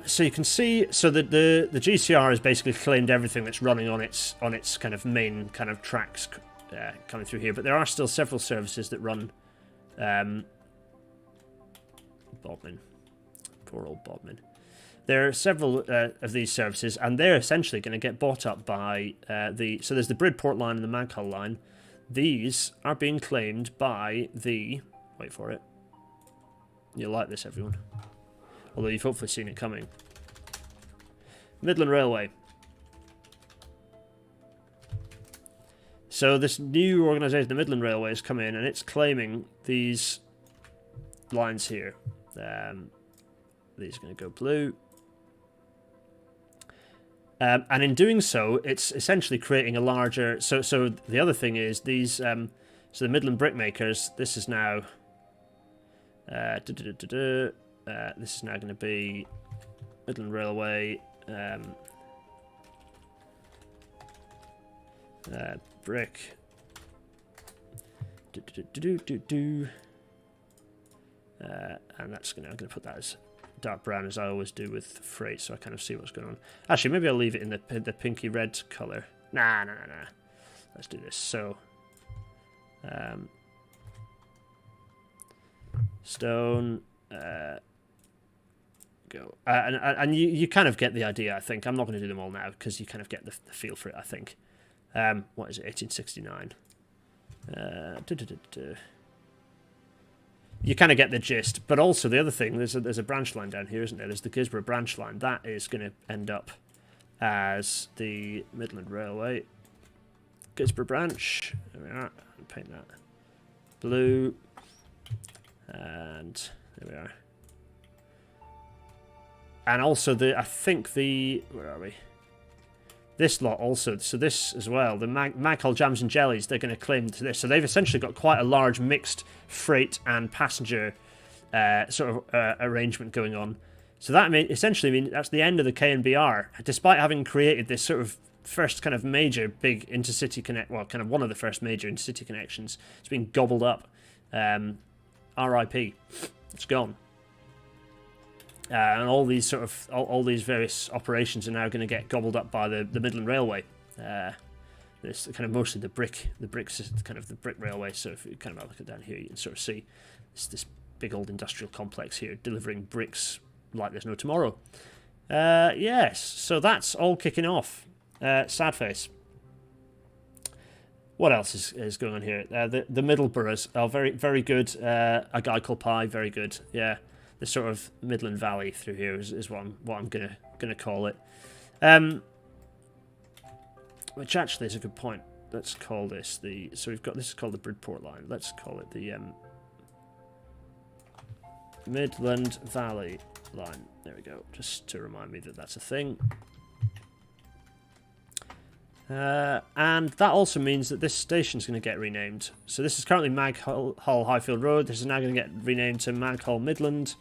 Speaker 1: So you can see, so the GCR has basically claimed everything that's running on its kind of main kind of tracks coming through here, but there are still several services that run. Bodmin, poor old Bodmin. There are several of these services, and they're essentially going to get bought up by so there's the Bridport line and the Maghull line. These are being claimed by wait for it. You'll like this, everyone. Although you've hopefully seen it coming. Midland Railway. So this new organisation, the Midland Railway, has come in and it's claiming these lines here. These are going to go blue. And in doing so, it's essentially creating a larger... So the other thing is these... so the Midland Brickmakers, this is now... this is now going to be Midland Railway brick and that's I'm going to put that as dark brown as I always do with freight, so I kind of see what's going on. Actually, maybe I'll leave it in the pinky red colour. Nah. Let's do this. So stone. Go. And you kind of get the idea, I think. I'm not going to do them all now because you kind of get the feel for it, I think. What is it? 1869. You kind of get the gist. But also the other thing, there's a branch line down here, isn't there? There's the Gizbo branch line. That is going to end up as the Midland Railway. Gizbo branch. There we are. I'll paint that blue. And there we are. And also I think where are we? This lot also, so this as well, the Maghol Jams and Jellies, they're going to claim to this. So they've essentially got quite a large mixed freight and passenger sort of arrangement going on. So that essentially means that's the end of the K&BR, despite having created this sort of first kind of major big intercity kind of one of the first major intercity connections. It's been gobbled up. RIP. It's gone. And all these sort of all these various operations are now going to get gobbled up by the Midland Railway. This kind of mostly the brick railway. So if you kind of look at down here, you can sort of see this big old industrial complex here delivering bricks like there's no tomorrow. Yes, so that's all kicking off. Sad face. What else is going on here? The middle boroughs are very good. A guy called Pie, very good. Yeah. The sort of Midland Valley through here is what I'm gonna call it, which actually is a good point. Let's call this so we've got this is called the Bridport line. Let's call it the Midland Valley line. There we go. Just to remind me that that's a thing. And that also means that this station's going to get renamed. So this is currently Maghol Highfield Road. This is now going to get renamed to Maghol Midland.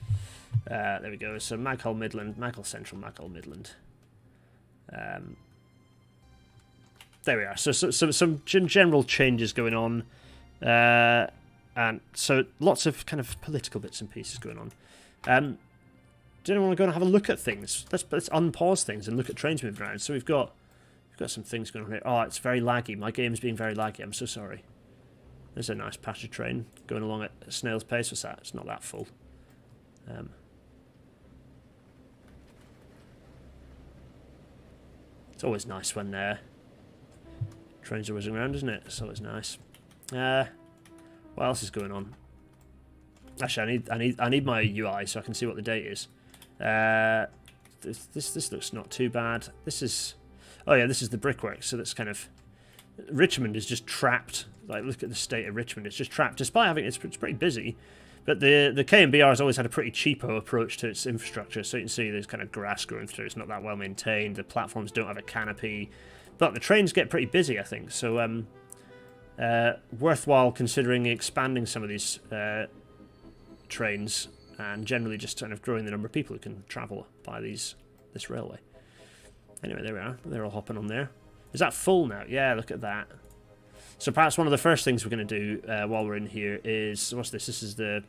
Speaker 1: There we go. So Maghol Midland, Maghol Central, Maghol Midland. There we are. So some general changes going on. And so lots of kind of political bits and pieces going on. Do anyone want to go and have a look at things? Let's unpause things and look at trains moving around. So we've got some things going on here. Oh, it's very laggy. My game's being very laggy. I'm so sorry. There's a nice passenger train going along at a snail's pace. What's that? It's not that full. It's always nice when trains are whizzing around, isn't it? It's always nice. What else is going on? Actually, I need my UI so I can see what the date is. This looks not too bad. This is. Oh yeah, this is the brickwork, so that's kind of... Richmond is just trapped. Like, look at the state of Richmond. It's just trapped, despite having... It's pretty busy. But the K&BR has always had a pretty cheapo approach to its infrastructure, so you can see there's kind of grass growing through. It's not that well maintained. The platforms don't have a canopy. But the trains get pretty busy, I think. So, worthwhile considering expanding some of these trains and generally just kind of growing the number of people who can travel by this railway. Anyway, there we are. They're all hopping on there. Is that full now? Yeah, look at that. So perhaps one of the first things we're going to do while we're in here is... What's this? This is the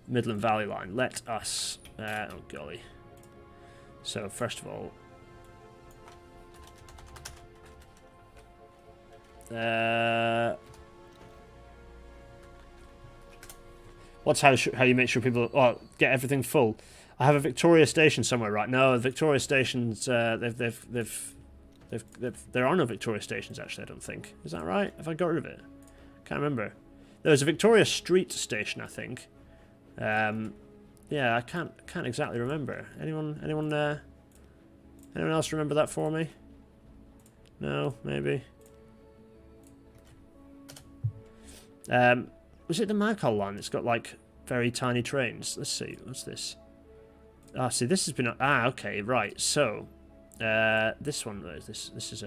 Speaker 1: Midland Valley line. Let us... oh, golly. So, first of all... what's how you make sure people... Oh, get everything full. I have a Victoria Station somewhere, right? No, the Victoria Stations, there are no Victoria Stations, actually, I don't think. Is that right? Have I got rid of it? Can't remember. There was a Victoria Street station, I think. Yeah, I can't exactly remember. Anyone else remember that for me? No, maybe. Was it the Maghol line that's got, like, very tiny trains? Let's see, what's this? Ah, see, this has been... Ah, okay, right, so... this one, this is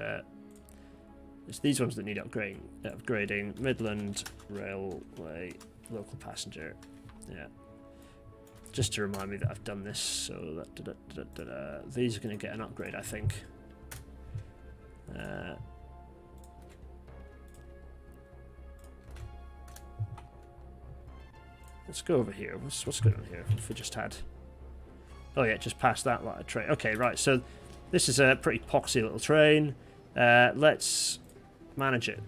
Speaker 1: it's these ones that need upgrading. Midland Railway, local passenger. Yeah. Just to remind me that I've done this, so... These are going to get an upgrade, I think. Let's go over here. What's going on here? If we just had... Oh yeah, just past that like a train. Okay, right, so this is a pretty poxy little train. Let's manage it.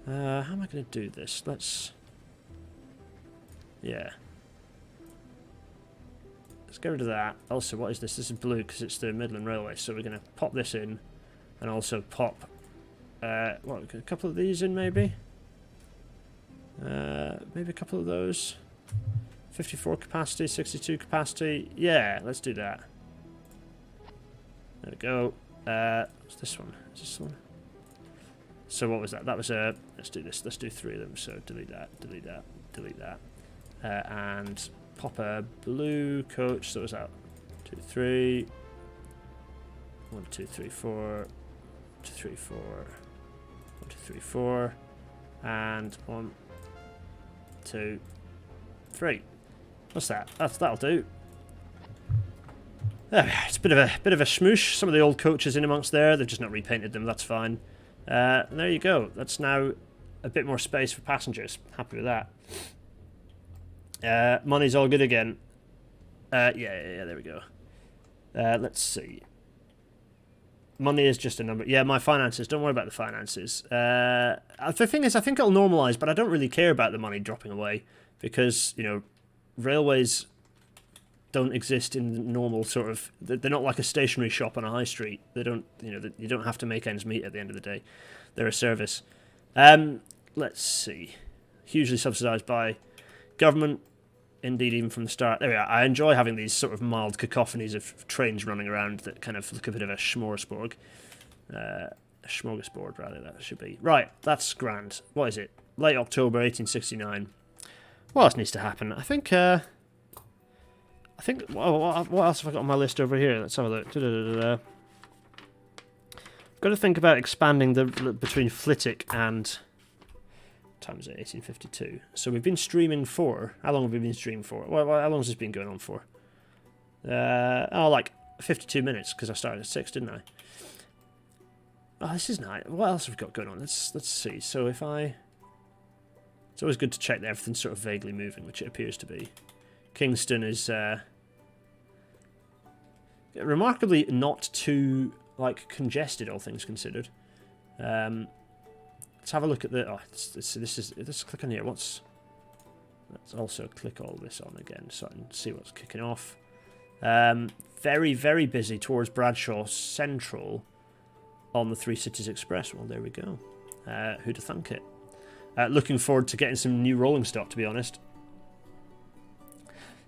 Speaker 1: How am I going to do this? Let's... Yeah. Let's get rid of that. Also, what is this? This is blue because it's the Midland Railway. So we're going to pop this in and also pop... what, a couple of these in maybe? Maybe a couple of those. 54 capacity, 62 capacity. Yeah, let's do that. There we go. What's this one? Is this one? So what was that? That was a... Let's do this. Let's do 3 of them. So delete that, delete that, delete that. And pop a blue coach. So what was that? 2, 3. 1, 2, 3, 4. 2, 3, 4. 1, 2, 3, 4. And 1, 2, 3. What's that? That'll do. It's a bit of a smoosh. Some of the old coaches in amongst there. They've just not repainted them. That's fine. And there you go. That's now a bit more space for passengers. Happy with that. Money's all good again. Yeah, there we go. Let's see. Money is just a number. Yeah, my finances. Don't worry about the finances. The thing is, I think it'll normalise, but I don't really care about the money dropping away because, you know, railways don't exist in normal sort of... They're not like a stationery shop on a high street. They don't, you know, you don't have to make ends meet at the end of the day. They're a service. Let's see. Hugely subsidised by government. Indeed, even from the start. There we are. I enjoy having these sort of mild cacophonies of trains running around that kind of look a bit of a smorgasbord. A smorgasbord, rather, that should be. Right, that's grand. What is it? Late October 1869. What else needs to happen? I think what else have I got on my list over here? Let's have a look. Got to think about expanding the between Flitwick and... Time is it? 1852. So we've been streaming for... How long have we been streaming for? Well, how long has this been going on for? Like 52 minutes, because I started at 6, didn't I? Oh, this is nice. What else have we got going on? Let's see. So if I... It's always good to check that everything's sort of vaguely moving, which it appears to be. Kingston is remarkably not too like congested, all things considered. Let's have a look at the. Oh, let's click on here. Let's also click all this on again so I can see what's kicking off. Very, very busy towards Bradshaw Central on the Three Cities Express. Well, there we go. Who'd have thunk it? Looking forward to getting some new rolling stock, to be honest.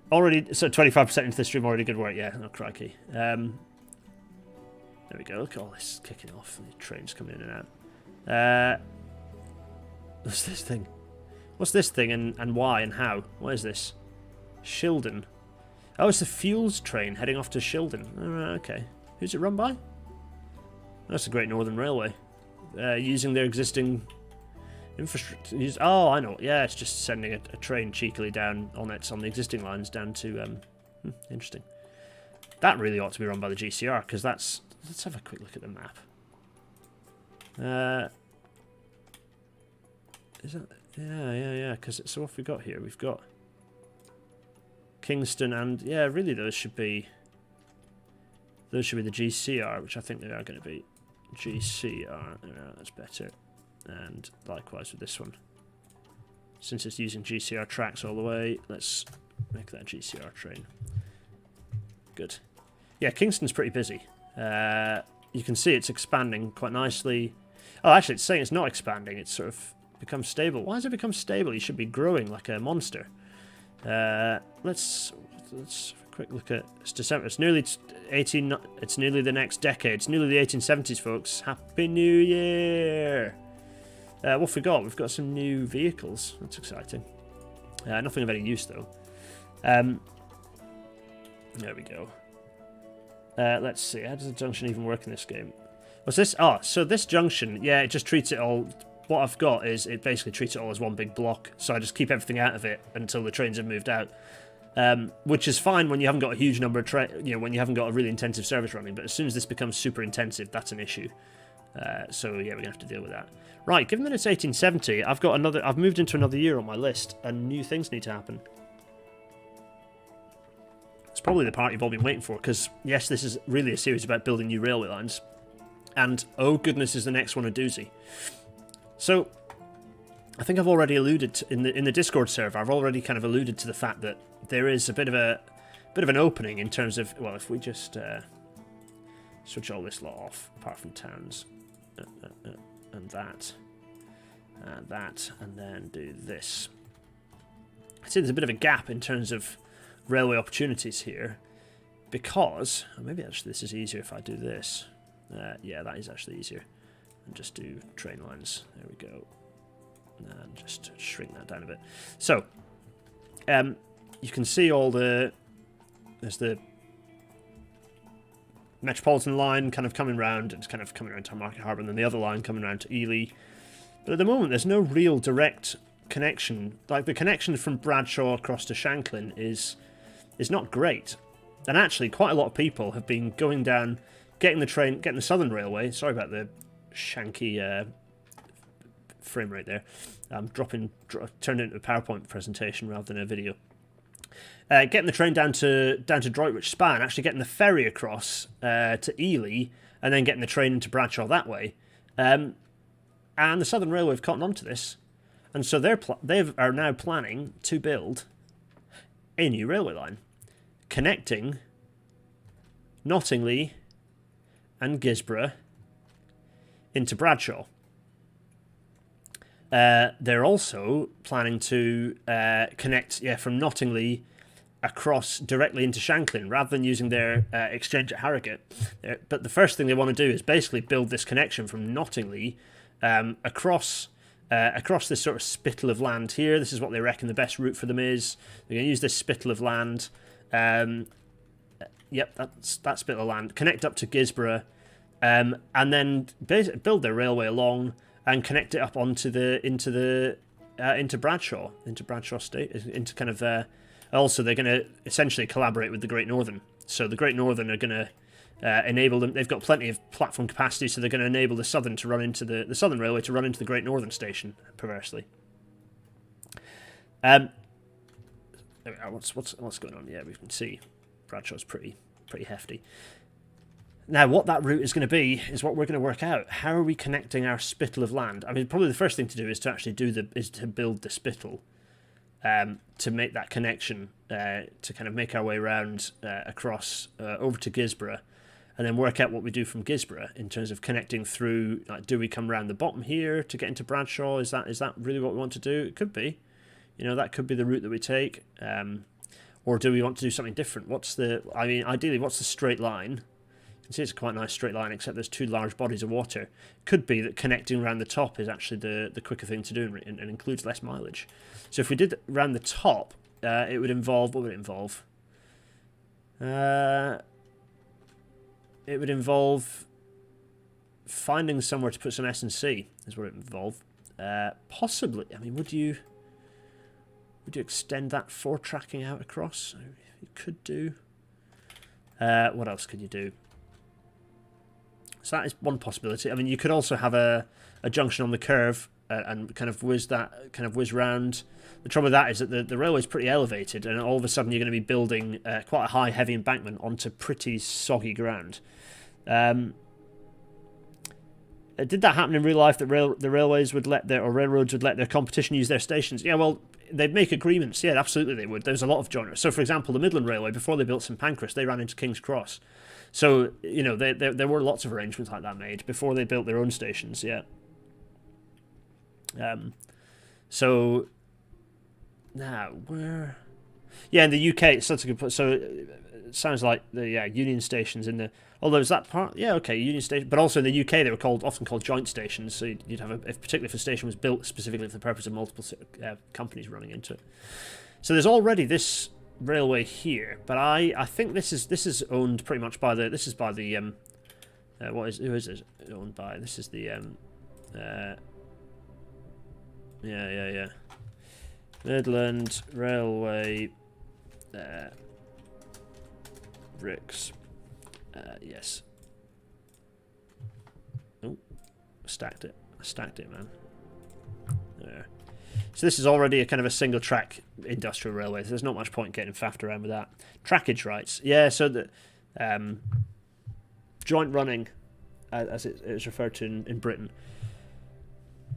Speaker 1: Already, so 25% into the stream, already good work. Yeah, oh crikey. There we go. Look at all this kicking off. The trains coming in and out. What's this thing? What's this thing and why and how? What is this? Shildon. Oh, it's the fuels train heading off to Shildon. Oh, okay. Who's it run by? That's the Great Northern Railway. Using their existing infrastructure. Oh, I know. Yeah, it's just sending a train cheekily down on the existing lines down to... interesting. That really ought to be run by the GCR, because that's... Let's have a quick look at the map. Is that... Yeah, because... So what have we got here? We've got... Kingston and... Yeah, really those should be... Those should be the GCR, which I think they are going to be. GCR. Yeah, that's better. And likewise with this one. Since it's using GCR tracks all the way, let's make that GCR train. Good. Yeah, Kingston's pretty busy. You can see it's expanding quite nicely. Oh, actually, it's saying it's not expanding. It's sort of become stable. Why has it become stable? You should be growing like a monster. Let's have a quick look at... It's December. It's nearly 18... It's nearly the next decade. It's nearly the 1870s, folks. Happy New Year! What have we got? We've got some new vehicles. That's exciting. Nothing of any use, though. There we go. Let's see. How does the junction even work in this game? What's this? Oh, so this junction, yeah, it just treats it all... What I've got is it basically treats it all as one big block. So I just keep everything out of it until the trains have moved out. Which is fine when you haven't got a huge number of when you haven't got a really intensive service running. But as soon as this becomes super intensive, that's an issue. So yeah, we're gonna have to deal with that. Right, given that it's 1870, I've moved into another year on my list, and new things need to happen. It's probably the part you've all been waiting for, because yes, this is really a series about building new railway lines, and oh goodness, is the next one a doozy. So I think I've already alluded to, in the Discord server. I've already kind of alluded to the fact that there is a bit of an opening in terms of, well, if we just switch all this lot off, apart from towns, and that, and then do this. I see there's a bit of a gap in terms of railway opportunities here, because maybe actually this is easier if I do this. Yeah, that is actually easier. And just do train lines. There we go. And just shrink that down a bit. So, you can see all there's the Metropolitan line kind of coming round. It's kind of coming around to Market Harbour, and then the other line coming around to Ely. But at the moment, there's no real direct connection. Like, the connection from Bradshaw across to Shanklin is not great. And actually, quite a lot of people have been going down, getting the Southern Railway. Sorry about the shanky frame rate there. I'm turned it into a PowerPoint presentation rather than a video. Getting the train down to Droitwich Spa, and actually getting the ferry across to Ely, and then getting the train into Bradshaw that way. And the Southern Railway have cottoned onto this, and so they are now planning to build a new railway line connecting Nottingley and Gizbo into Bradshaw. They're also planning to connect from Nottingley across directly into Shanklin rather than using their exchange at Harrogate. But the first thing they want to do is basically build this connection from Nottingley across this sort of spittle of land here. This is what they reckon the best route for them is. They're going to use this spittle of land. Yep, that's that spittle of land. Connect up to Gizbo, and then build their railway along and connect it up onto into Bradshaw State, into kind of. Also, they're going to essentially collaborate with the Great Northern. So the Great Northern are going to enable them. They've got plenty of platform capacity, so they're going to enable the Southern to run into the Southern Railway to run into the Great Northern station. Perversely. What's going on? Yeah, we can see Bradshaw's pretty hefty. Now, what that route is going to be is what we're going to work out. How are we connecting our spittle of land? I mean, probably the first thing to do is to actually to build the spittle, to make that connection, to kind of make our way around across over to Gizbo, and then work out what we do from Gizbo in terms of connecting through. Like, do we come around the bottom here to get into Bradshaw? Is that really what we want to do? It could be. That could be the route that we take. Or do we want to do something different? Ideally, what's the straight line? You can see it's a quite nice straight line, except there's two large bodies of water. Could be that connecting around the top is actually the quicker thing to do and includes less mileage. So if we did around the top, it would involve... What would it involve? It would involve finding somewhere to put some S&C, is what it would involve. Possibly. I mean, would you extend that for tracking out across? You could do. What else could you do? So that is one possibility. I mean, you could also have a junction on the curve and kind of whiz round. The trouble with that is that the railway is pretty elevated, and all of a sudden you're going to be building quite a high, heavy embankment onto pretty soggy ground. Did that happen in real life? That the railways would railroads would let their competition use their stations? Yeah, well, they'd make agreements. Yeah, absolutely they would. There's a lot of joiners. So, for example, the Midland Railway, before they built St Pancras, they ran into King's Cross. So, there were lots of arrangements like that made before they built their own stations, yeah. So, now, where... Yeah, in the UK, so that's a good point. So, it sounds like the Union stations in the... Although, is that part... Yeah, okay, Union station. But also in the UK, they were often called joint stations. So, you'd have particularly if a station was built specifically for the purpose of multiple companies running into it. So, there's already this railway here, but I think this is owned pretty much by the who is it owned by? This is the Midland Railway bricks. Yes. Oh, I stacked it, man. There. So this is already a kind of a single track industrial railway. So there's not much point getting faffed around with that. Trackage rights. Yeah, so the joint running, as it is referred to in Britain.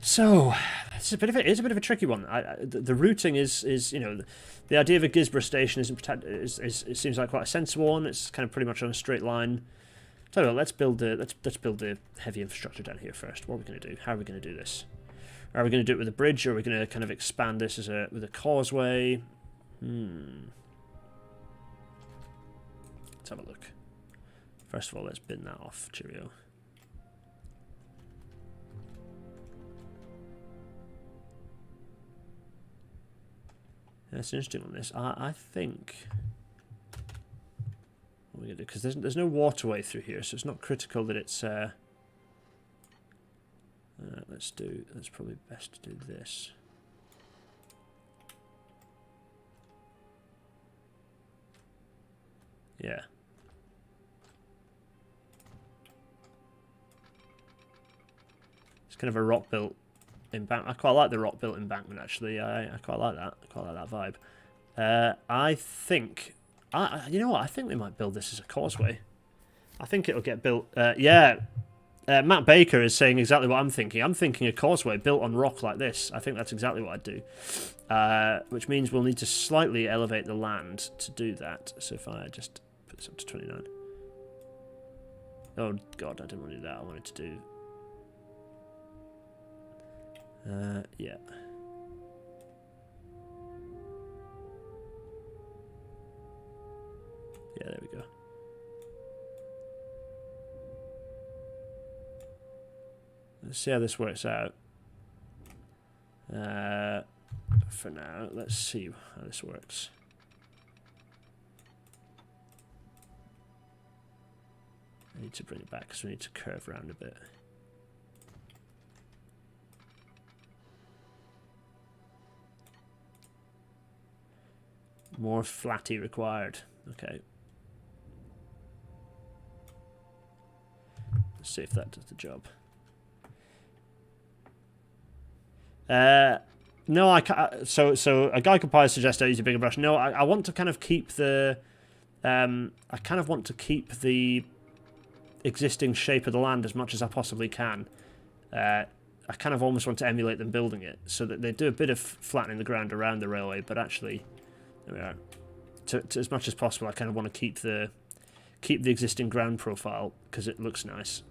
Speaker 1: So it's a bit of a tricky one. The routing is you know, the idea of a Gizbo station it seems like quite a sensible one. It's kind of pretty much on a straight line. Tell you what, let's build the heavy infrastructure down here first. What are we going to do? How are we going to do this? Are we going to do it with a bridge, or are we going to kind of expand this with a causeway? Let's have a look. First of all, let's bin that off. Cheerio. That's interesting on this. I think what we're gonna do, because there's no waterway through here, so it's not critical that it's. Let's probably best do this. Yeah. It's kind of a rock built embankment. I quite like the rock built embankment actually. I quite like that. I quite like that vibe. I think you know what? I think they might build this as a causeway. I think it'll get built. Yeah. Matt Baker is saying exactly what I'm thinking. I'm thinking a causeway built on rock like this. I think that's exactly what I'd do. Which means we'll need to slightly elevate the land to do that. So if I just put this up to 29. Oh god, I didn't want to do that. I wanted to do... yeah. Yeah, there we go. Let's see how this works out. For now, let's see how this works. I need to bring it back because we need to curve around a bit. More flatty required. Okay. Let's see if that does the job. No, I can't. So a guy could probably suggest I use a bigger brush. No, I want to kind of keep the. I kind of want to keep the existing shape of the land as much as I possibly can. I kind of almost want to emulate them building it, so that they do a bit of flattening the ground around the railway, but actually, there we are. To as much as possible, I kind of want to keep the existing ground profile because it looks nice.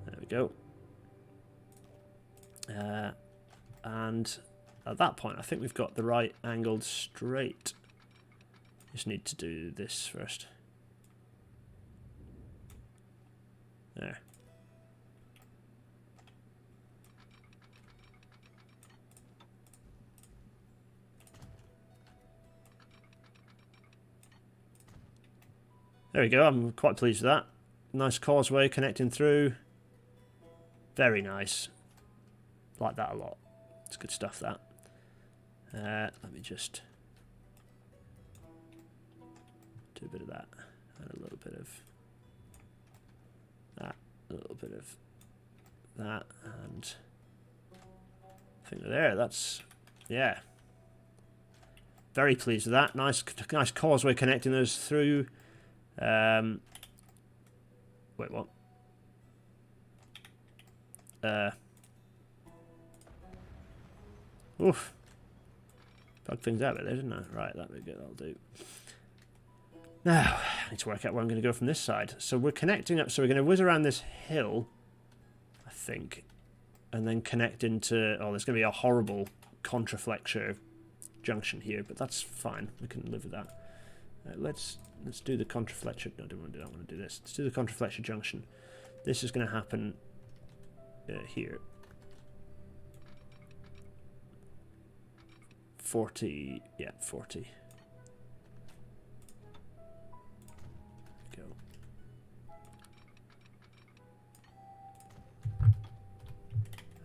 Speaker 1: There we go. And at that point, I think we've got the right angled straight. Just need to do this first. There. There we go, I'm quite pleased with that. Nice causeway connecting through. Very nice. Like that a lot. It's good stuff, that. Let me just do a bit of that. And a little bit of that. A little bit of that. And I think we're there. That's, yeah. Very pleased with that. Nice causeway connecting those through. Wait, what? Oof. Bug things out a bit there, didn't I? Right, that'll do. Now, I need to work out where I'm going to go from this side. So we're connecting up, so we're going to whiz around this hill, I think, and then connect into, oh, there's going to be a horrible contraflexure junction here, but that's fine. We can live with that. Let's do the contraflexure. No, I don't want to do that. I want to do this. Let's do the contraflexure junction. This is going to happen here. 40, yeah, 40. Go.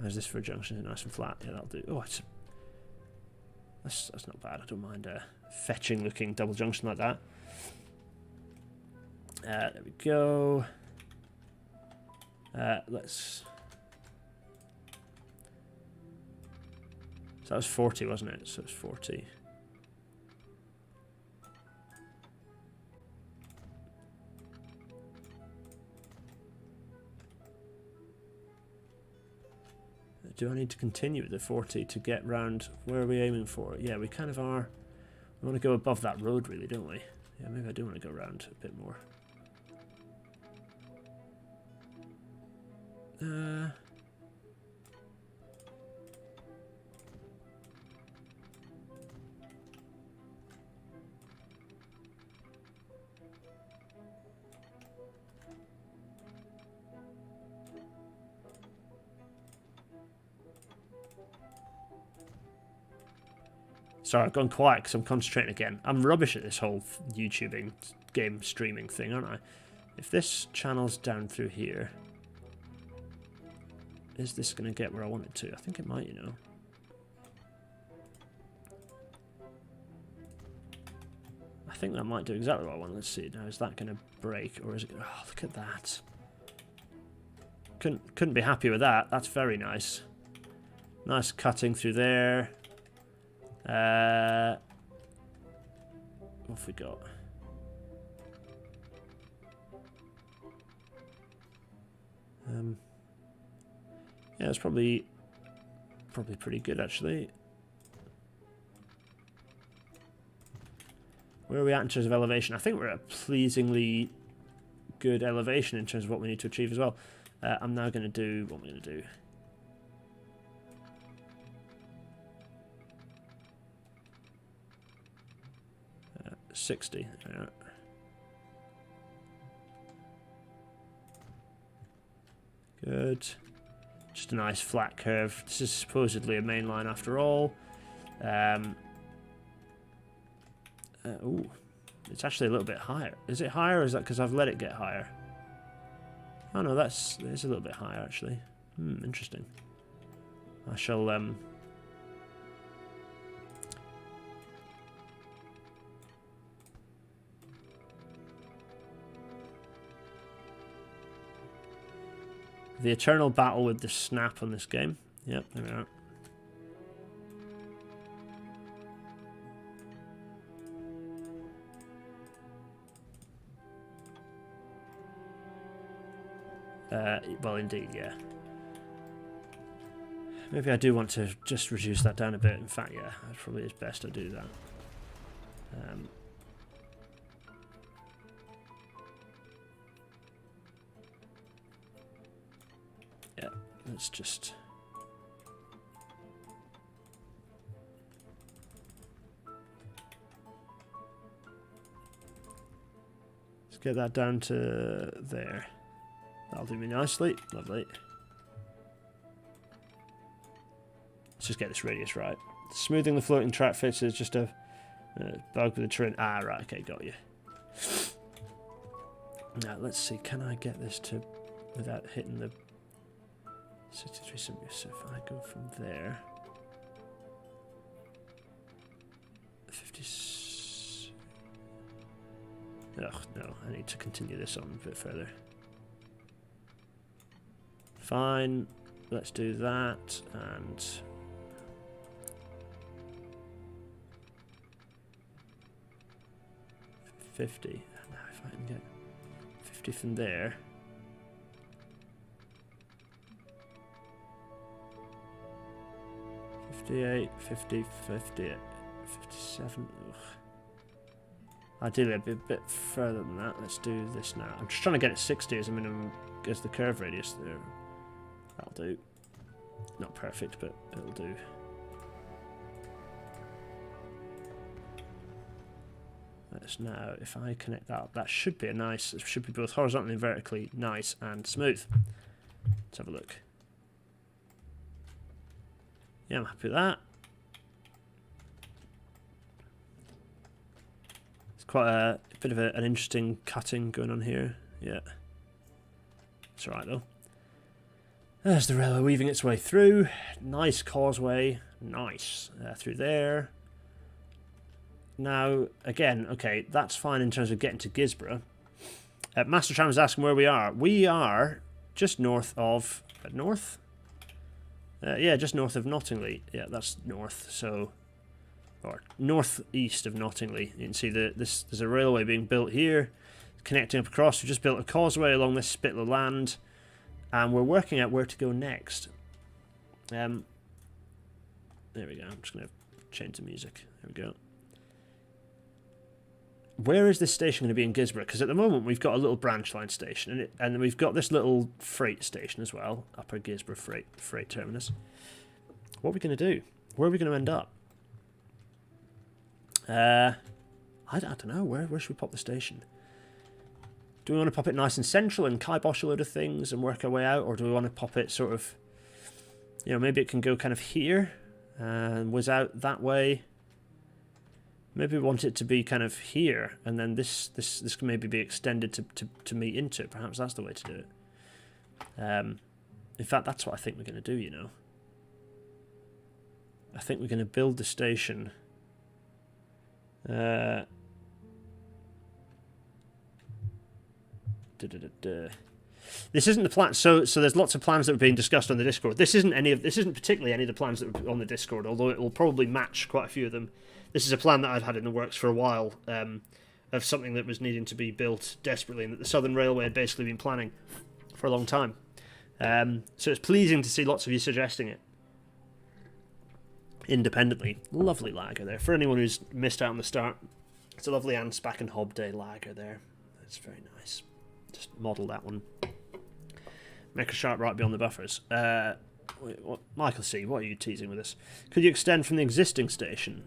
Speaker 1: How's this for a junction? Nice and flat. Yeah, that'll do. Oh, that's not bad. I don't mind a fetching looking double junction like that. There we go. Let's. So that was 40, wasn't it? So it's 40. Do I need to continue with the 40 to get round? Where are we aiming for? Yeah, we kind of are. We want to go above that road, really, don't we? Yeah, maybe I do want to go around a bit more. Sorry, I've gone quiet because I'm concentrating again. I'm rubbish at this whole YouTubing game streaming thing, aren't I? If this channel's down through here, is this going to get where I want it to? I think it might, you know. I think that might do exactly what I want. Let's see. Now, is that going to break, or is it? Oh, look at that. Couldn't be happy with that. That's very nice. Nice cutting through there. What have we got? Yeah, it's probably pretty good actually. Where are we at in terms of elevation? I think we're at a pleasingly good elevation in terms of what we need to achieve as well. I'm now going to do what I'm going to do. 60. Yeah. Good. Just a nice flat curve. This is supposedly a main line after all. Ooh, it's actually a little bit higher. Is it higher, or is that because I've let it get higher? Oh no, it's a little bit higher actually. Interesting. I shall the eternal battle with the snap on this game. Yep, there we are. Well, indeed, yeah. Maybe I do want to just reduce that down a bit. In fact, yeah, it probably is best I do that. Yeah, let's just... Let's get that down to there. That'll do me nicely. Lovely. Let's just get this radius right. Smoothing the floating track fits is just a bug with the terrain. Ah, right, okay, got you. Now, let's see, can I get this to, without hitting the 63 centimeters, so if I go from there, 50, ugh, no, I need to continue this on a bit further. Fine, let's do that, and $50. Now if I can get 50 from there. $58, $50, $50, $57. Ugh. Ideally, I'd be a bit further than that. Let's do this now. I'm just trying to get it 60 as a minimum, as the curve radius there. That'll do. Not perfect, but it'll do. Let's now, if I connect that up, that should be a nice, it should be both horizontally and vertically nice and smooth. Let's have a look. Yeah, I'm happy with that. It's quite a bit of an interesting cutting going on here. Yeah. It's alright though. There's the railway weaving its way through. Nice causeway. Nice. Through there. Now, again, okay, that's fine in terms of getting to Gizbo. Master Tram is asking where we are. We are just north of... north? Yeah, just north of Nottingley. Yeah, that's north, so... Or northeast of Nottingley. You can see there's a railway being built here, connecting up across. We've just built a causeway along this spit of land, and we're working out where to go next. There we go. I'm just going to change the music. There we go. Where is this station going to be in Gizbo? Because at the moment we've got a little branch line station, and we've got this little freight station as well, Upper Gizbo freight terminus. What are we going to do? Where are we going to end up? I don't know. Where should we pop the station? Do we want to pop it nice and central and kibosh a load of things and work our way out, or do we want to pop it sort of, you know, maybe it can go kind of here and whiz out that way. Maybe we want it to be kind of here, and then this can maybe be extended to meet into it. Perhaps that's the way to do it. In fact, that's what I think we're going to do, you know. I think we're going to build the station. This isn't the plan. So there's lots of plans that were being discussed on the Discord. This isn't particularly any of the plans that were on the Discord, although it will probably match quite a few of them. This is a plan that I've had in the works for a while, of something that was needing to be built desperately, and that the Southern Railway had basically been planning for a long time. So it's pleasing to see lots of you suggesting it independently. Lovely lager there. For anyone who's missed out on the start, it's a lovely Ansbach and Hobday lager there. That's very nice. Just model that one. Make a sharp right beyond the buffers. Michael C., what are you teasing with us? Could you extend from the existing station?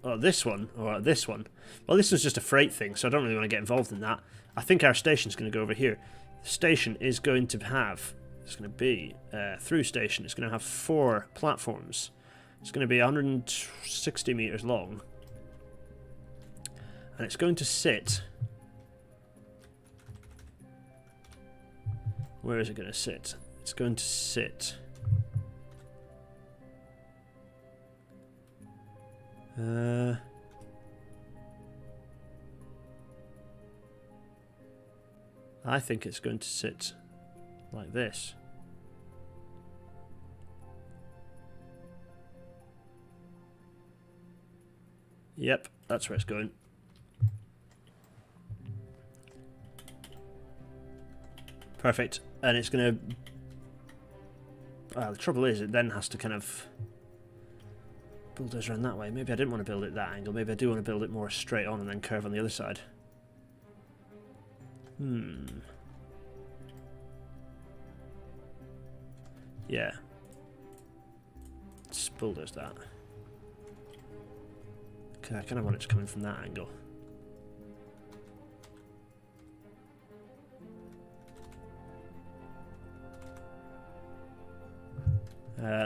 Speaker 1: Oh, this one? Or this one? Well, this was just a freight thing, so I don't really want to get involved in that. I think our station's going to go over here. The station is going to have... It's going to be... through station. It's going to have 4 platforms. It's going to be 160 metres long. And it's going to sit... Where is it going to sit? It's going to sit... I think it's going to sit like this. Yep, that's where it's going. Perfect. And it's going to... Well, the trouble is, it then has to kind of... bulldoze around that way. Maybe I didn't want to build it that angle. Maybe I do want to build it more straight on and then curve on the other side. Yeah. Let's bulldoze that. Okay, I kind of want it to come in from that angle.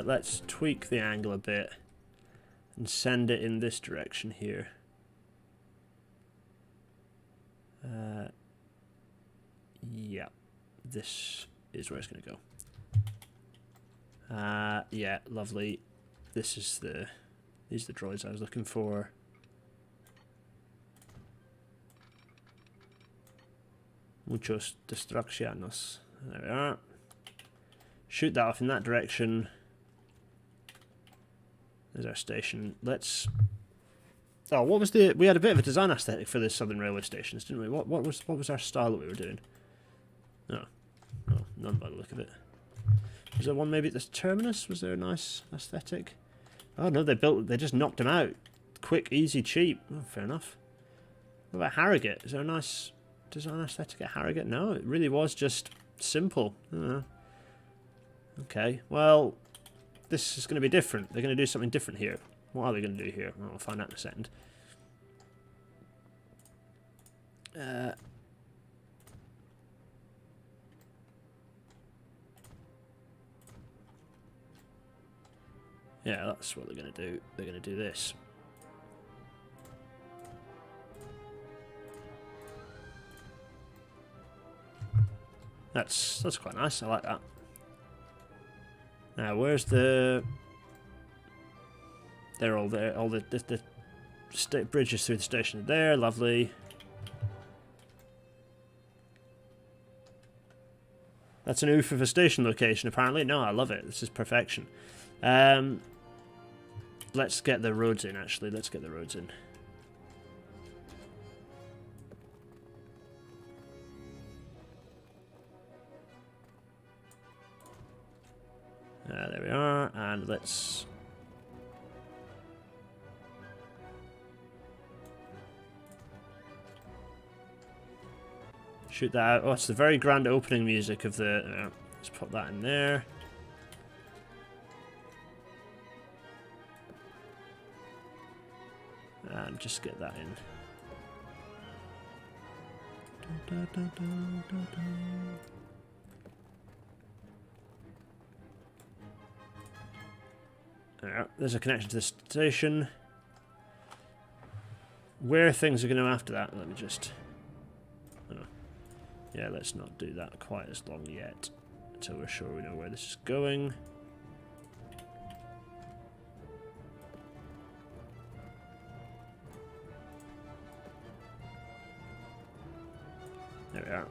Speaker 1: Let's tweak the angle a bit and send it in this direction here. Yeah, this is where it's going to go. Yeah, lovely. These are the droids I was looking for. Muchos destrucciones. There we are. Shoot that off in that direction. There's our station. Let's... Oh, what was the... We had a bit of a design aesthetic for the Southern Railway stations, didn't we? What was our style that we were doing? No. Oh, none by the look of it. Was there one maybe at this terminus? Was there a nice aesthetic? Oh no, they just knocked them out. Quick, easy, cheap. Oh, fair enough. What about Harrogate? Is there a nice design aesthetic at Harrogate? No, it really was just simple. Okay, well, this is going to be different. They're going to do something different here. What are they going to do here? Well, we'll find out in a second. Yeah, that's what they're going to do. They're going to do this. That's quite nice. I like that. Now, where's the... They're all there. All the bridges through the station are there. Lovely. That's an oof of a station location, apparently. No, I love it. This is perfection. Let's get the roads in, actually. Let's get the roads in. There we are, and let's... shoot that out. Oh, it's the very grand opening music of the... let's put that in there. And just get that in. Alright, there's a connection to the station. Where things are going to after that, let me just... oh. Yeah, let's not do that quite as long yet, until we're sure we know where this is going. There we are.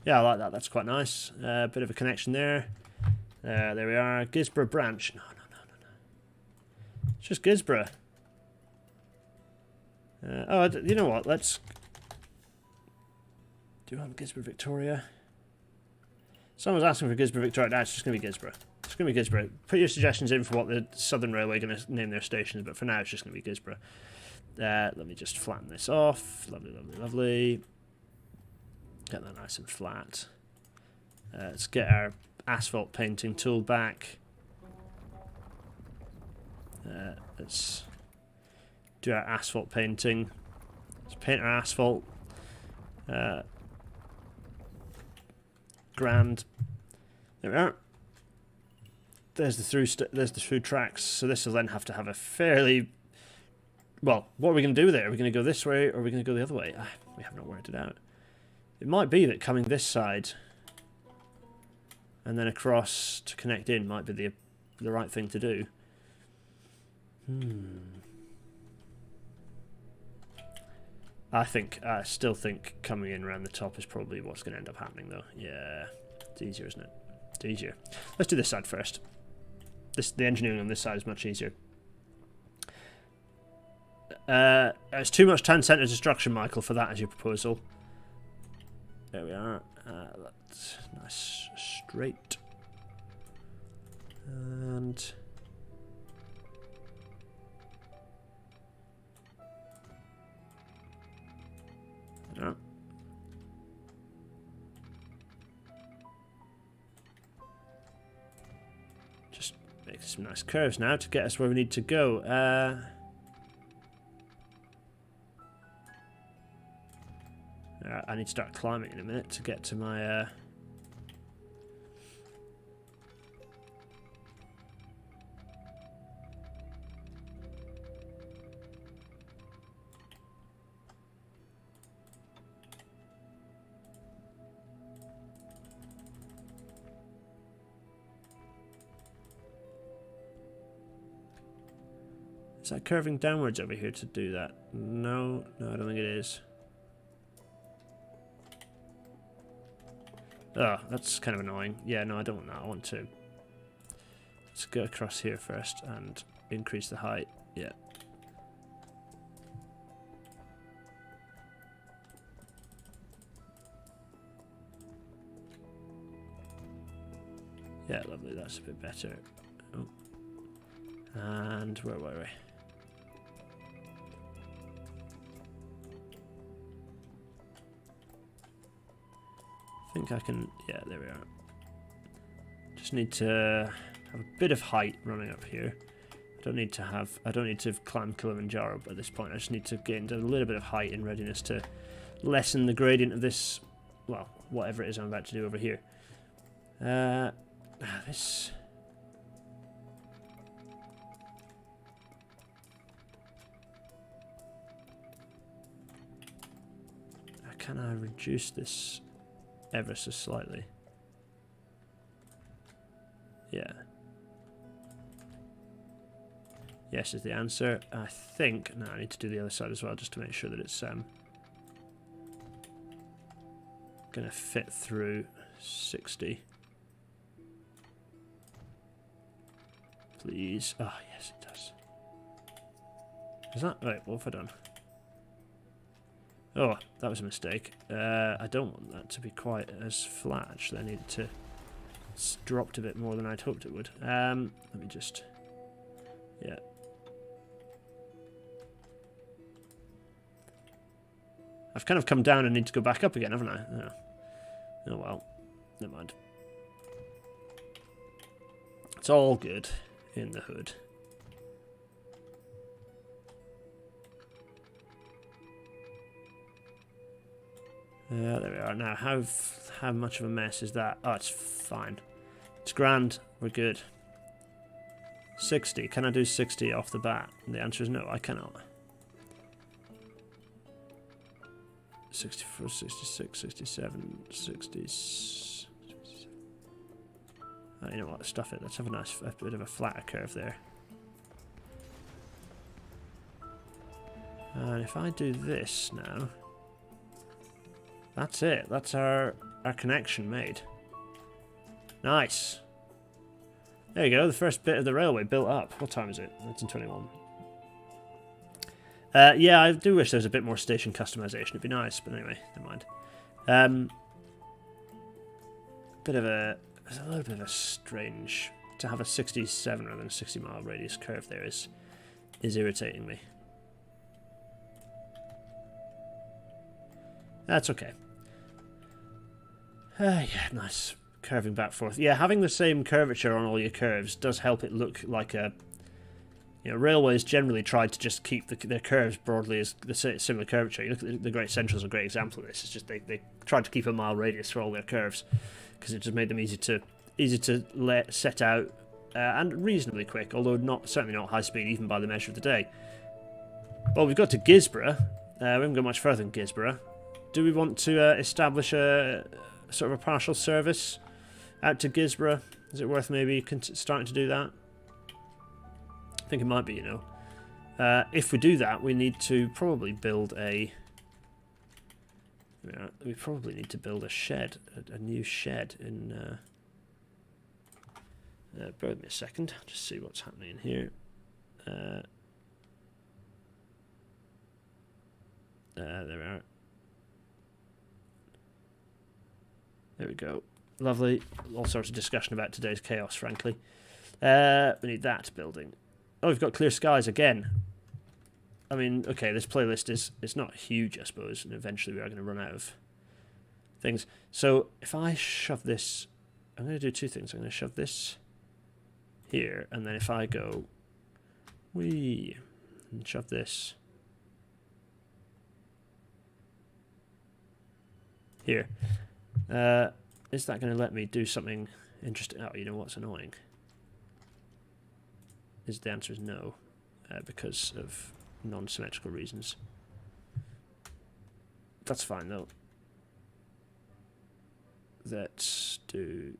Speaker 1: Yeah, I like that. That's quite nice. Bit of a connection there. There we are. Gizbo branch. No. It's just Gizbo. Oh, you know what? Let's... do you have Gizbo Victoria? Someone's asking for Gizbo Victoria. No, it's just going to be Gizbo. It's going to be Gizbo. Put your suggestions in for what the Southern Railway are going to name their stations, but for now it's just going to be Gizbo. Let me just flatten this off. Lovely. Get that nice and flat. Let's get our asphalt painting tool back. Let's do our asphalt painting. Let's paint our asphalt. Grand. There we are. There's the through tracks. So this will then have to have a fairly... well, what are we going to do with it? Are we going to go this way or are we going to go the other way? We have not worked it out. It might be that coming this side and then across to connect in might be the right thing to do. I still think coming in around the top is probably what's going to end up happening though. Yeah, it's easier, isn't it? It's easier. Let's do this side first. The engineering on this side is much easier. It's too much town centre destruction, Michael, for that as your proposal. There we are. That's nice, straight. And... no. Just make some nice curves now to get us where we need to go. I need to start climbing in a minute to get to my... Is that curving downwards over here to do that? No, I don't think it is. Oh, that's kind of annoying. Yeah, no, I don't want that. I want to... let's go across here first and increase the height. Yeah. Yeah, lovely. That's a bit better. Oh. And where were we? I think I can... yeah, there we are. Just need to have a bit of height running up here. I don't need to climb Kilimanjaro at this point. I just need to get into a little bit of height in readiness to lessen the gradient of this, well, whatever it is I'm about to do over here. This... can I reduce this ever so slightly? Yeah. Yes is the answer. I think... no, I need to do the other side as well just to make sure that it's gonna fit through 60. Please. Oh, yes, it does. Is that... right, what have I done? Oh, that was a mistake. I don't want that to be quite as flat, actually. I needed to... It's dropped a bit more than I'd hoped it would. Let me just... Yeah. I've kind of come down and need to go back up again, haven't I? Oh, oh well. Never mind. It's all good in the hood. There we are. Now, how much of a mess is that? Oh, it's fine. It's grand. We're good. 60. Can I do 60 off the bat? And the answer is no, I cannot. 64, 66, 67, 60... Oh, you know what? Stuff it. Let's have a bit of a flatter curve there. And if I do this now... That's it. That's our connection made. Nice. There you go. The first bit of the railway built up. What time is it? 1921. Yeah, I do wish there was a bit more station customization. It'd be nice, but anyway, never mind. There's a little bit of a strange... To have a 67 rather than a 60-mile radius curve there is irritating me. That's okay. Yeah, nice. Curving back forth. Yeah, having the same curvature on all your curves does help it look like a... You know, railways generally try to just keep their curves broadly as the similar curvature. You look at the Great Central is a great example of this. It's just they tried to keep a mile radius for all their curves because it just made them easy to set out and reasonably quick, although certainly not high speed even by the measure of the day. Well, we've got to Gizbo. We haven't got much further than Gizbo. Do we want to establish a sort of a partial service out to Gizbo? Is it worth maybe starting to do that? I think it might be, you know. If we do that, we need to probably build a... We probably need to build a shed, a new shed in... bear with me a second, I'll just see what's happening in here. There we are. There we go. Lovely. All sorts of discussion about today's chaos, frankly. We need that building. Oh, we've got clear skies again. I mean, okay, this playlist it's not huge, I suppose, and eventually we are going to run out of things. So if I shove this... I'm going to do two things. I'm going to shove this here, and then if I go... Whee! And shove this... Here. Is that going to let me do something interesting? Oh, you know what's annoying? The answer is no, because of non-symmetrical reasons. That's fine though. Let's do...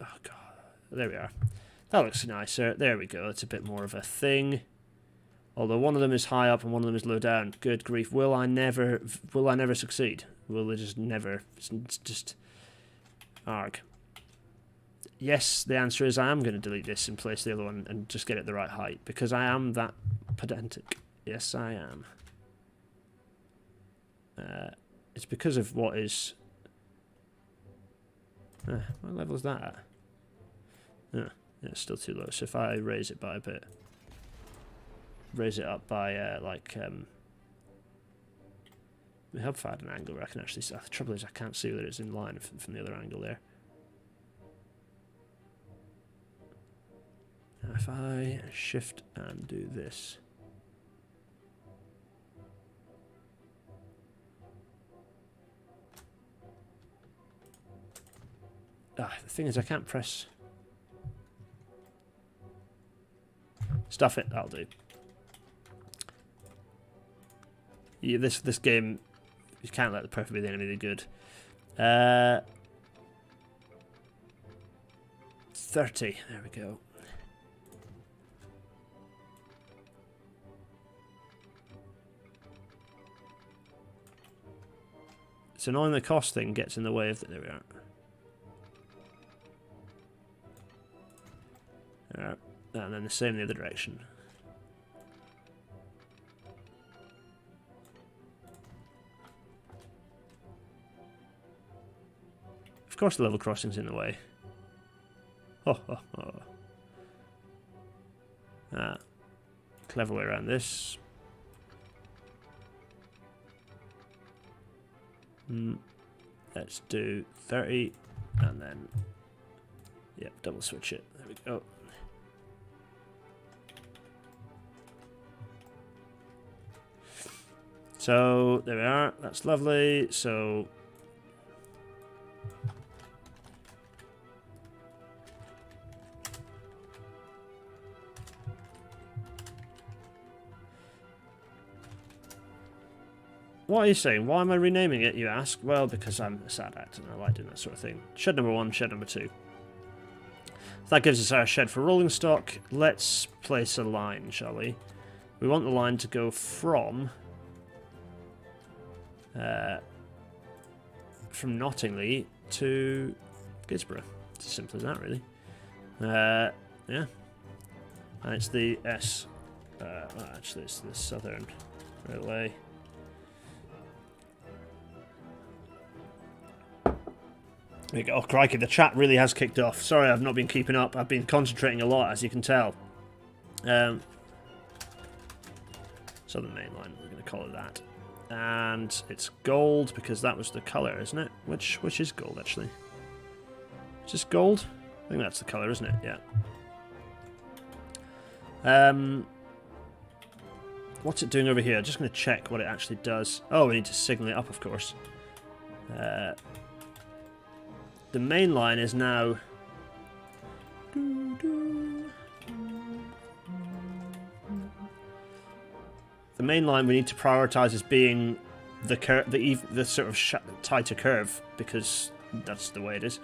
Speaker 1: Oh god, there we are. That looks nicer. There we go. It's a bit more of a thing. Although one of them is high up and one of them is low down. Good grief! Will I never succeed? Will it just never? It's just arg. Yes, the answer is I am going to delete this and place the other one and just get it the right height because I am that pedantic. Yes, I am. It's because of what is... what level is that at? Yeah, it's still too low. So if I raise it by a bit... Raise it up by, like... We have found an angle where I can actually see... The trouble is I can't see whether it's in line from the other angle there. Now if I shift and do this... The thing is I can't press... Stuff it, that'll do. Yeah, this game, you can't let the perfect be the enemy of the good. 30, there we go. It's annoying the cost thing gets in the way of it. There we are. Alright, and then the same in the other direction. Of course the level crossing's in the way. Oh, oh, oh. Ah, clever way around this. Let's do 30 and then, yep, double switch it. There we go. So there we are. That's lovely. So what are you saying? Why am I renaming it, you ask? Well, because I'm a sad act and I like doing that sort of thing. Shed number 1, shed number 2. That gives us our shed for rolling stock. Let's place a line, shall we? We want the line to go from Nottingley to Gizbo. It's as simple as that, really. Yeah. And it's the S. Well, actually, it's the Southern Railway. There you go. Oh, crikey, the chat really has kicked off. Sorry, I've not been keeping up. I've been concentrating a lot, as you can tell. Southern Main Line, we're going to call it that. And it's gold, because that was the colour, isn't it? Which is gold, actually? Is this gold? I think that's the colour, isn't it? Yeah. What's it doing over here? I'm just going to check what it actually does. Oh, we need to signal it up, of course. The main line is now... The main line we need to prioritise as being the sort of tighter curve, because that's the way it is.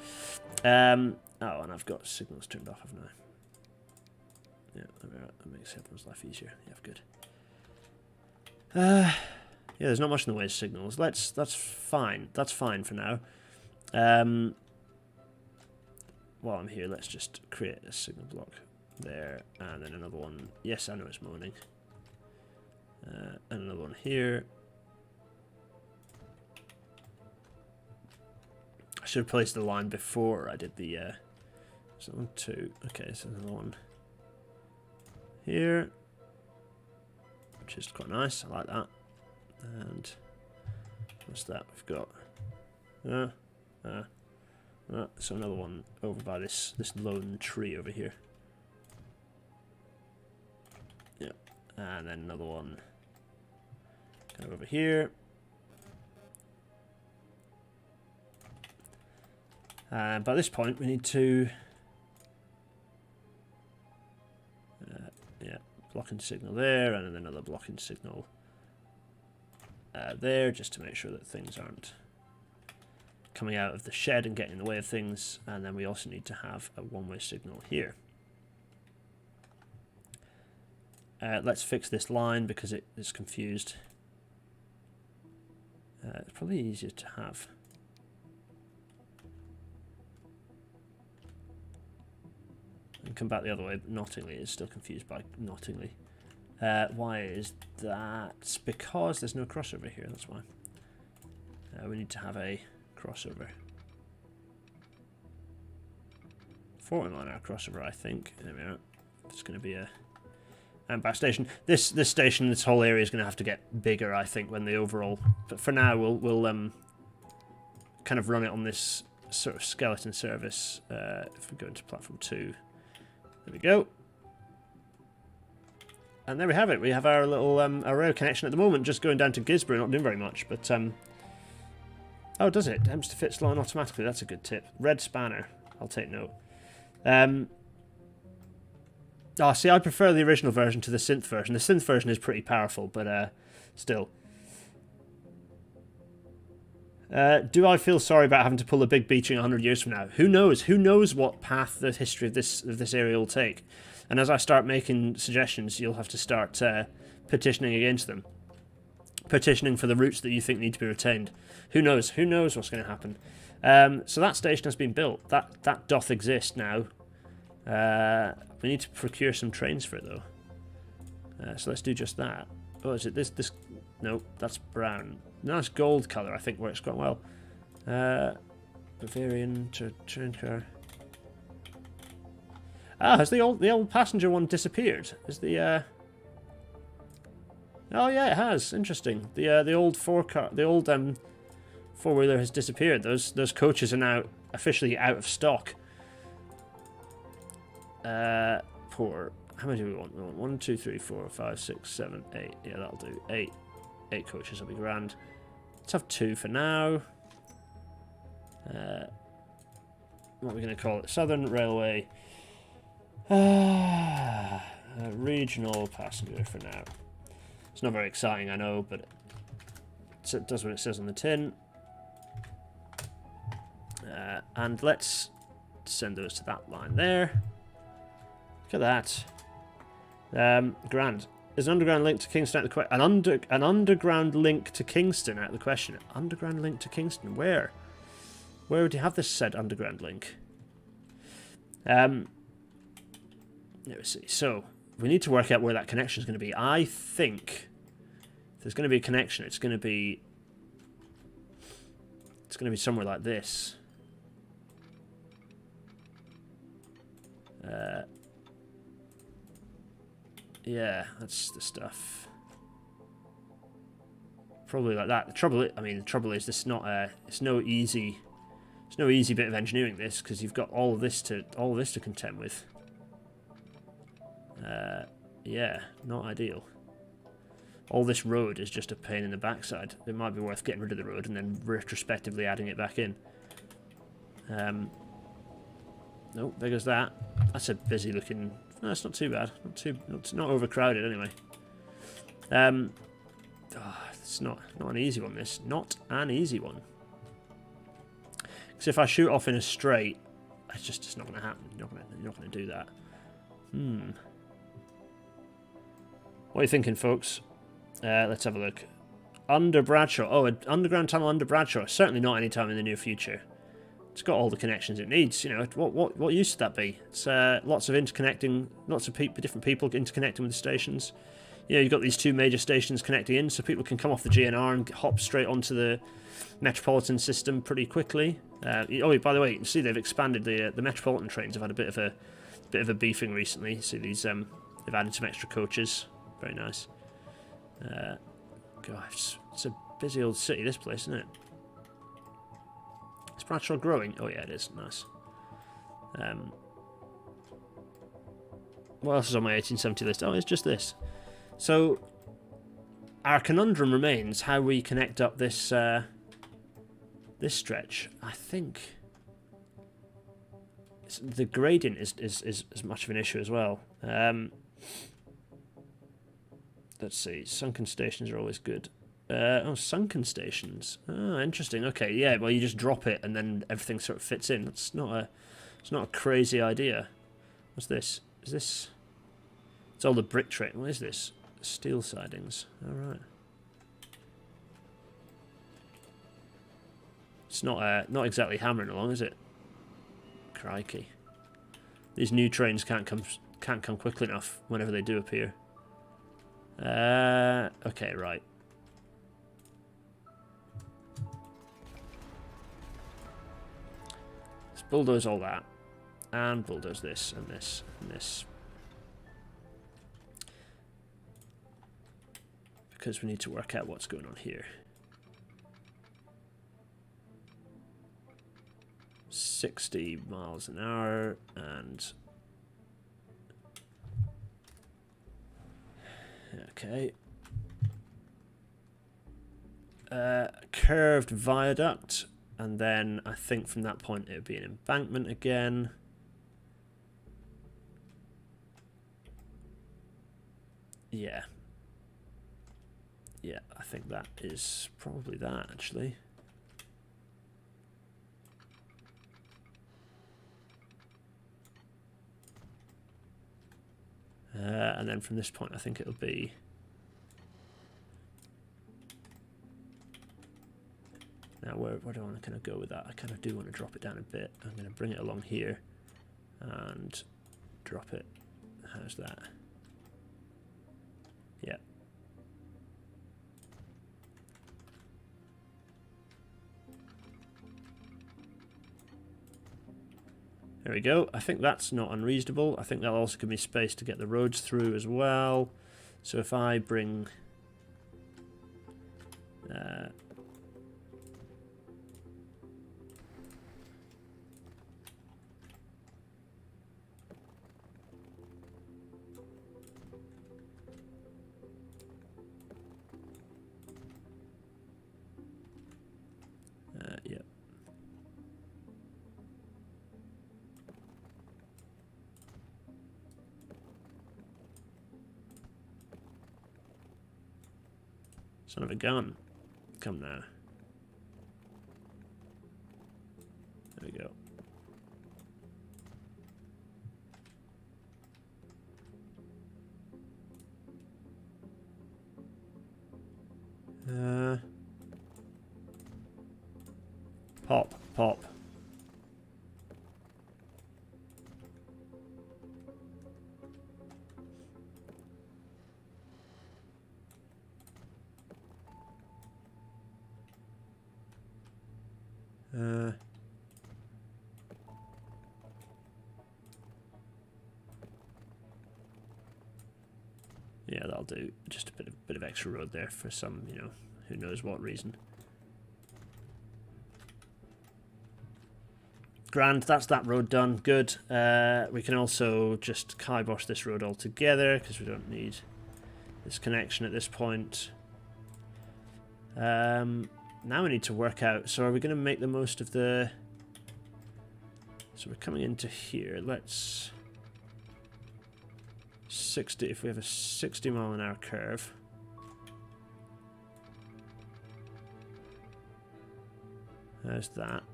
Speaker 1: Oh, and I've got signals turned off, haven't I? Yeah, that makes everyone's life easier. Yeah, good. Yeah, there's not much in the way of signals. That's fine. That's fine for now. While I'm here, let's just create a signal block there, and then another one. Yes, I know it's moaning. And another one here. I should have placed the line before I did the. So 1, 2. Okay, so another one here, which is quite nice. I like that. And what's that? We've got. So another one over by this lone tree over here. Yeah, and then another one kind of over here. And by this point, we need to, yeah, blocking signal there, and then another blocking signal there, just to make sure that things aren't coming out of the shed and getting in the way of things. And then we also need to have a one-way signal here. Let's fix this line because it is confused. It's probably easier to have. And come back the other way, but Nottingley is still confused by Nottingley. Why is that? Because there's no crossover here, that's why. We need to have a crossover. 40 mile an hour crossover, I think. There we are. It's going to be a back station. This station, this whole area is going to have to get bigger, I think, when the overall. But for now, we'll kind of run it on this sort of skeleton service. If we go into platform 2, there we go. And there we have it. We have our little our rail connection at the moment, just going down to Gizbo, not doing very much, but oh, does it? Attempts to fit slot automatically. That's a good tip. Red spanner. I'll take note. Oh, see, I prefer the original version to the synth version. The synth version is pretty powerful, but still. Do I feel sorry about having to pull a big beaching 100 years from now? Who knows? Who knows what path the history of this area will take? And as I start making suggestions, you'll have to start petitioning against them. Petitioning for the routes that you think need to be retained. Who knows? Who knows what's going to happen? So that station has been built. That doth exist now. We need to procure some trains for it, though. So let's do just that. Oh, is it this? No, that's brown. Nice gold colour, I think, works quite well. Bavarian to train car. Ah, has the old passenger one disappeared? Is the Oh yeah, it has. Interesting. The old four-wheeler has disappeared. Those coaches are now officially out of stock. Poor. How many do we want? We want 1, 2, 3, 4, 5, 6, 7, 8. Yeah, that'll do. 8 coaches will be grand. Let's have 2 for now. What are we going to call it? Southern Railway. Regional passenger for now. It's not very exciting, I know, but it does what it says on the tin. And let's send those to that line there. Look at that. Grand. Is an underground link to Kingston out of the question? An underground link to Kingston out of the question. Underground link to Kingston. Where? Where would you have this said underground link? Let me see. So we need to work out where that connection is going to be. I think if there's going to be a connection, it's going to be somewhere like this. Yeah, that's the stuff. Probably like that. The trouble is this is not it's no easy bit of engineering, this, because you've got all this to contend with. Yeah, not ideal. All this road is just a pain in the backside. It might be worth getting rid of the road and then retrospectively adding it back in. Nope, there goes that. That's a busy looking. No, it's not too bad. Not overcrowded anyway. It's not an easy one. This not an easy one. Because if I shoot off in a straight, it's not going to happen. You're not going to do that. What are you thinking, folks? Let's have a look. Under Bradshaw. Oh, an underground tunnel under Bradshaw. Certainly not anytime in the near future. It's got all the connections it needs. You know, what use would that be? It's lots of interconnecting, lots of different people interconnecting with the stations. You know, you've got these 2 major stations connecting in, so people can come off the GNR and hop straight onto the Metropolitan system pretty quickly. Oh, by the way, you can see they've expanded the Metropolitan trains. Have had a bit of a beefing recently. You see these they've added some extra coaches. Very nice. Gosh, it's a busy old city, this place, isn't it? Is Bradshaw growing? Oh yeah, it is. Nice. What else is on my 1870 list? Oh, it's just this. So, our conundrum remains how we connect up this this stretch. I think the gradient is much of an issue as well. Let's see. Sunken stations are always good. Oh, sunken stations. Oh, interesting. Okay, yeah. Well, you just drop it and then everything sort of fits in. It's not a crazy idea. What's this? Is this? It's all the brick train. What is this? Steel sidings. All right. It's not exactly hammering along, is it? Crikey. These new trains can't come quickly enough whenever they do appear. Okay, right. Let's bulldoze all that. And bulldoze this, and this, and this. Because we need to work out what's going on here. 60 miles an hour, and... Okay. Curved viaduct, and then I think from that point it would be an embankment again. Yeah. Yeah, I think that is probably that, actually. And then from this point, I think it'll be... Now, where do I want to kind of go with that? I kind of do want to drop it down a bit. I'm going to bring it along here and drop it. How's that? Yeah. There we go. I think that's not unreasonable. I think that'll also give me space to get the roads through as well. So if I bring... yep. Son of a gun. Come now. There we go. Pop, pop. Yeah, that'll do. Just a bit of extra road there for some, you know, who knows what reason. Grand, that's that road done. Good. We can also just kibosh this road altogether because we don't need this connection at this point. Now we need to work out. So are we going to make the most of the... So we're coming into here. Let's... 60, if we have a 60 mile an hour curve. There's that.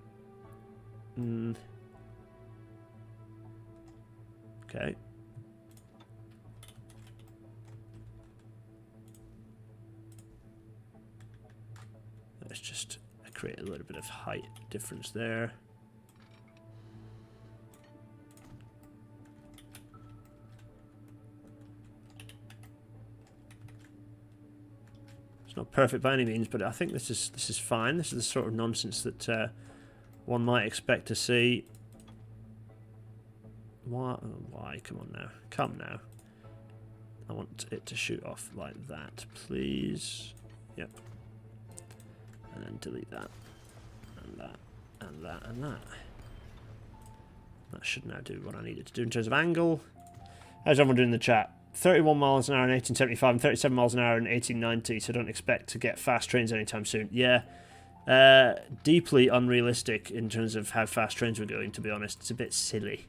Speaker 1: Okay. Let's just create a little bit of height difference there. It's not perfect by any means, but I think this is fine. This is the sort of nonsense that one might expect to see. Why? Come on now. Come now. I want it to shoot off like that, please. Yep. And then delete that. And that. And that. And that. That should now do what I needed to do in terms of angle. How's everyone doing in the chat? 31 miles an hour in 1875 and 37 miles an hour in 1890, so don't expect to get fast trains anytime soon. Yeah. Deeply unrealistic in terms of how fast trains were going, to be honest. It's a bit silly.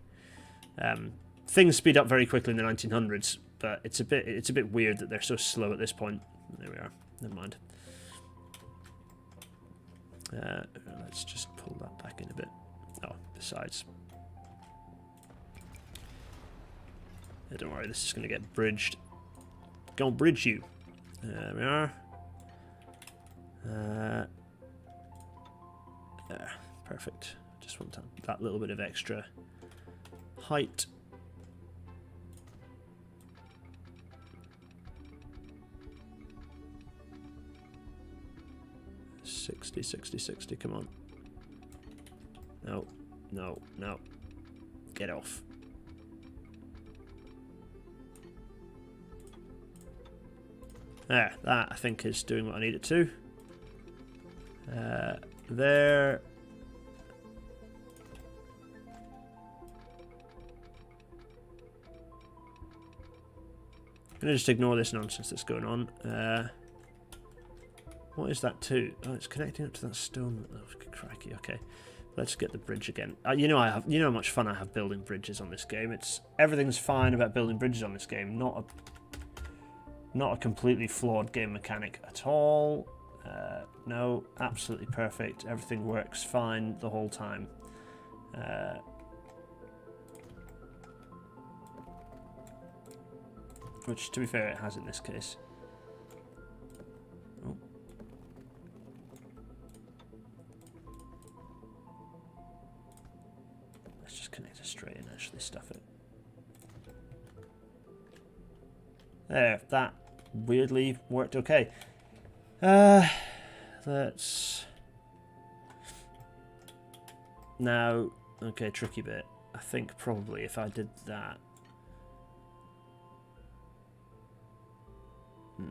Speaker 1: Things speed up very quickly in the 1900s, but it's a bit weird that they're so slow at this point. There we are. Never mind. Let's just pull that back in a bit. Oh, besides. Yeah, don't worry, this is going to get bridged. Gonna bridge you. There we are. There, perfect. Just want that little bit of extra height. $60, $60, $60, come on. No, no, no. Get off. There, that I think is doing what I need it to. There. I'm going to just ignore this nonsense that's going on. What is that to? Oh, it's connecting up to that stone. Oh, crikey, okay. Let's get the bridge again. You know how much fun I have building bridges on this game. Everything's fine about building bridges on this game. Not a completely flawed game mechanic at all. No, absolutely perfect. Everything works fine the whole time. Which, to be fair, it has in this case. Oh. Let's just connect it straight and actually stuff it. There, that weirdly worked okay. Let's... Now, okay, tricky bit. I think probably if I did that. I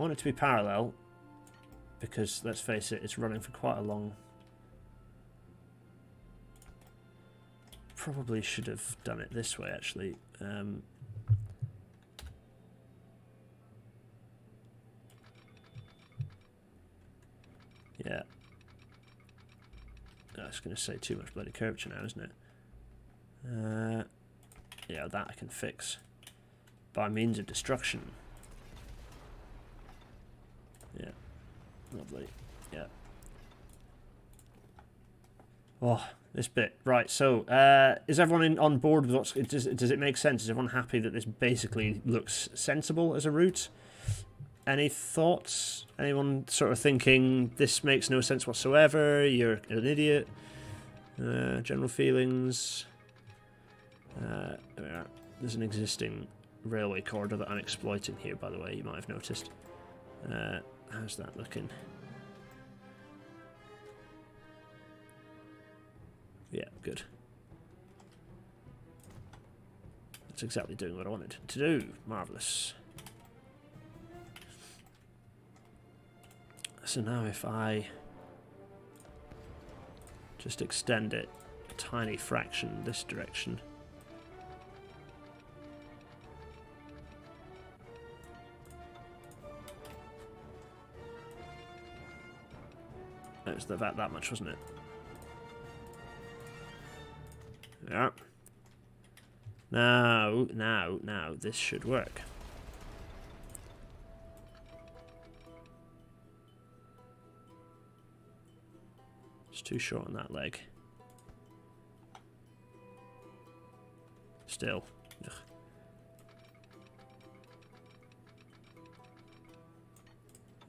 Speaker 1: want it to be parallel because, let's face it, it's running for quite a long... Probably should have done it this way, actually. Yeah. I was going to say too much bloody curvature now, isn't it? Yeah, that I can fix by means of destruction. Yeah, lovely. Yeah. Oh, this bit. Right, so is everyone on board with what's... Does it make sense? Is everyone happy that this basically looks sensible as a route? Any thoughts? Anyone sort of thinking this makes no sense whatsoever? You're an idiot? General feelings? There's an existing railway corridor that I'm exploiting here, by the way, you might have noticed. How's that looking? Yeah, good. That's exactly doing what I wanted to do. Marvellous. So now if I just extend it a tiny fraction this direction. It was about that much, wasn't it? Yeah. Now, this should work. It's too short on that leg. Still. Ugh.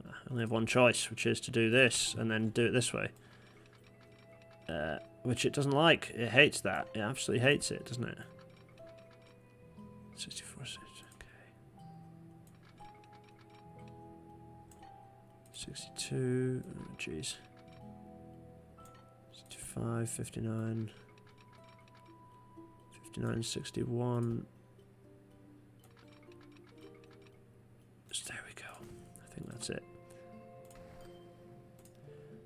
Speaker 1: I only have one choice, which is to do this and then do it this way. Which it doesn't like. It hates that. It absolutely hates it, doesn't it? 64, okay. 62, oh jeez. 65, 59, 59, 61. There we go. I think that's it.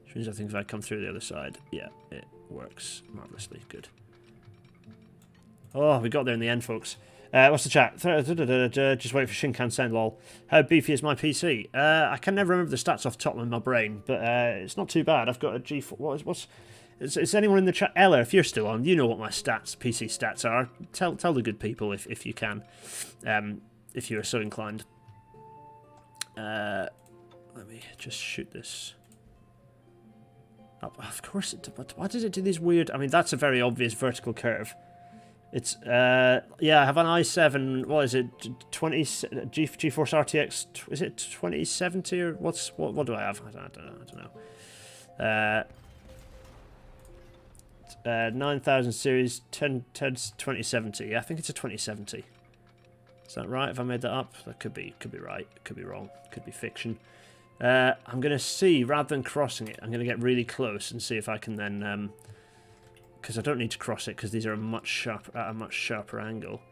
Speaker 1: Which means I think if I come through the other side, yeah, it works marvellously. Good. Oh, we got there in the end, folks. What's the chat? Just wait for Shinkansen, lol. How beefy is my PC? I can never remember the stats off the top of my brain, but it's not too bad. I've got a G4. Is anyone in the chat? Ella, if you're still on, you know what my PC stats are. Tell the good people if you can, if you are so inclined. Let me just shoot this up. Of course it. But why does it do these weird? I mean, that's a very obvious vertical curve. It's yeah. I have an i7. What is it? 20 GeForce RTX. Is it 2070 or what do I have? I don't know. 9000 series 2070. Yeah, I think it's a 2070. Is that right? Have I made that up? That could be right. Could be wrong. Could be fiction. I'm going to see, rather than crossing it, I'm going to get really close and see if I can then, because I don't need to cross it because these are at a much sharper angle.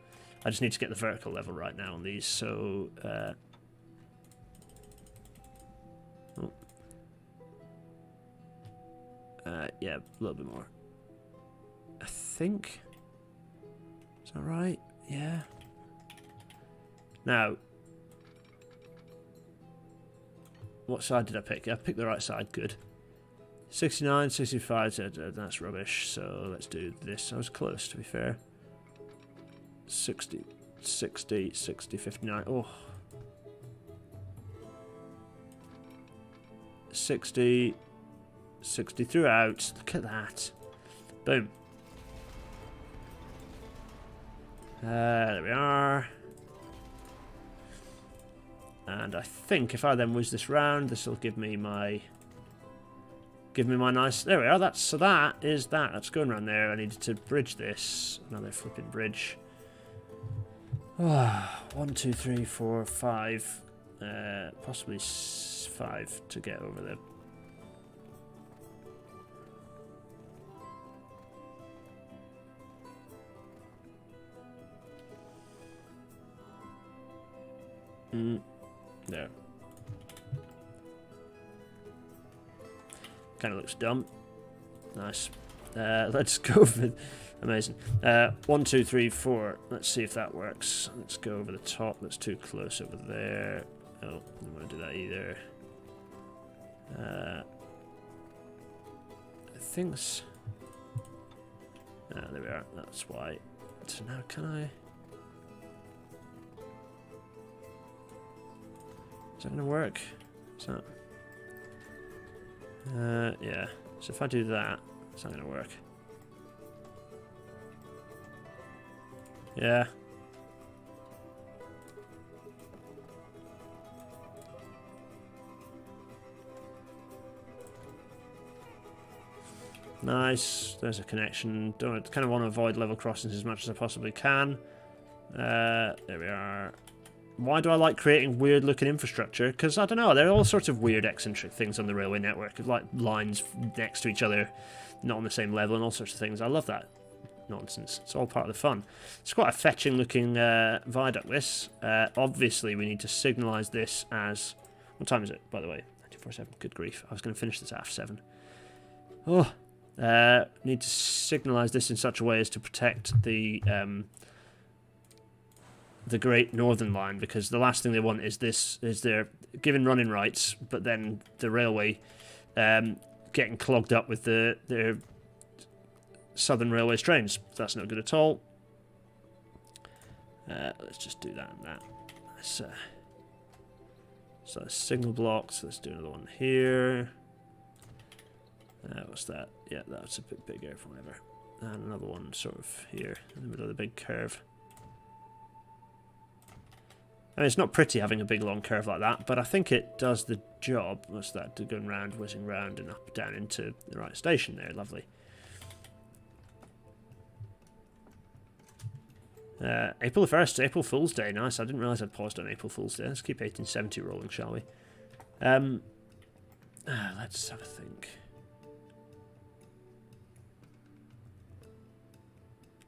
Speaker 1: I just need to get the vertical level right now on these. So, yeah, a little bit more. I think. Is that right? Yeah. Now, what side did I pick? I picked the right side. Good. 69, 65, that's rubbish. So let's do this. I was close, to be fair. 60, 60, 60, 59. Oh. 60, 60 throughout. Look at that. Boom. There we are. And I think if I then whiz this round, this will give me my nice. There we are. That's that. That's going around there. I needed to bridge this. Another flipping bridge. 1, 2, 3, 4, 5. Possibly 5 to get over there. There. Kind of looks dumb. Nice. Let's go for... Amazing. 1, 2, 3, 4. Let's see if that works. Let's go over the top. That's too close over there. Oh, I don't want to do that either. I think it's... there we are. That's why. So now can I... Is that going to work? Is that... yeah. So if I do that, it's not going to work. Yeah. Nice. There's a connection. Kind of want to avoid level crossings as much as I possibly can. There we are. Why do I like creating weird looking infrastructure? Because, I don't know, there are all sorts of weird eccentric things on the railway network, like lines next to each other, not on the same level, and all sorts of things. I love that nonsense. It's all part of the fun. It's quite a fetching looking viaduct, this. Obviously, we need to signalise this as... What time is it, by the way? 1947. Good grief. I was going to finish this after 7. Oh. Need to signalise this in such a way as to protect the Great Northern Line, because the last thing they want is they're given running rights, but then the railway getting clogged up with their Southern Railways trains. That's not good at all. Let's just do that and that. So that's signal blocks. Let's do another one here. What's that? Yeah, that's a bit bigger from whatever. And another one sort of here in the middle of the big curve. I mean, it's not pretty having a big long curve like that, but I think it does the job. What's that? Going round, whizzing round and up, down into the right station there. Lovely. April the 1st, April Fool's Day. Nice. I didn't realise I'd paused on April Fool's Day. Let's keep 1870 rolling, shall we? Let's have a think.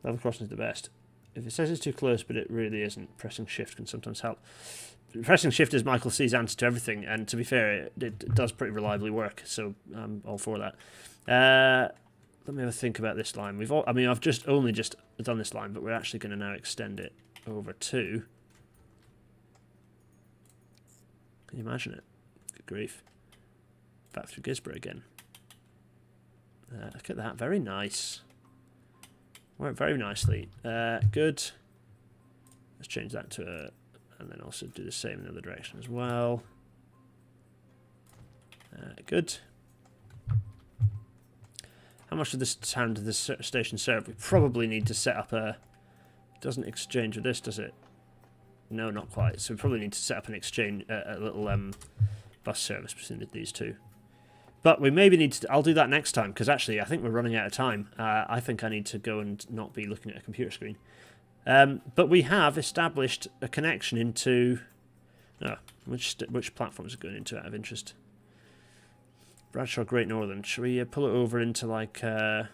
Speaker 1: Level crossing is the best. If it says it's too close, but it really isn't, pressing shift can sometimes help. Pressing shift is Michael C's answer to everything, and to be fair, it does pretty reliably work, so I'm all for that. Let me have a think about this line. I've only just done this line, but we're actually going to now extend it over to... Can you imagine it? Good grief. Back through Gizbo again. Look at that, very nice. Worked very nicely. Good. Let's change that to a... And then also do the same in the other direction as well. Good. How much of this town does this station serve? We probably need to set up a... It doesn't exchange with this, does it? No, not quite. So we probably need to set up an exchange, a little bus service between these two. But we maybe need to... I'll do that next time, because actually I think we're running out of time. I think I need to go and not be looking at a computer screen. But we have established a connection into... which platforms are going into out of interest? Bradshaw Great Northern. Should we pull it over into like... what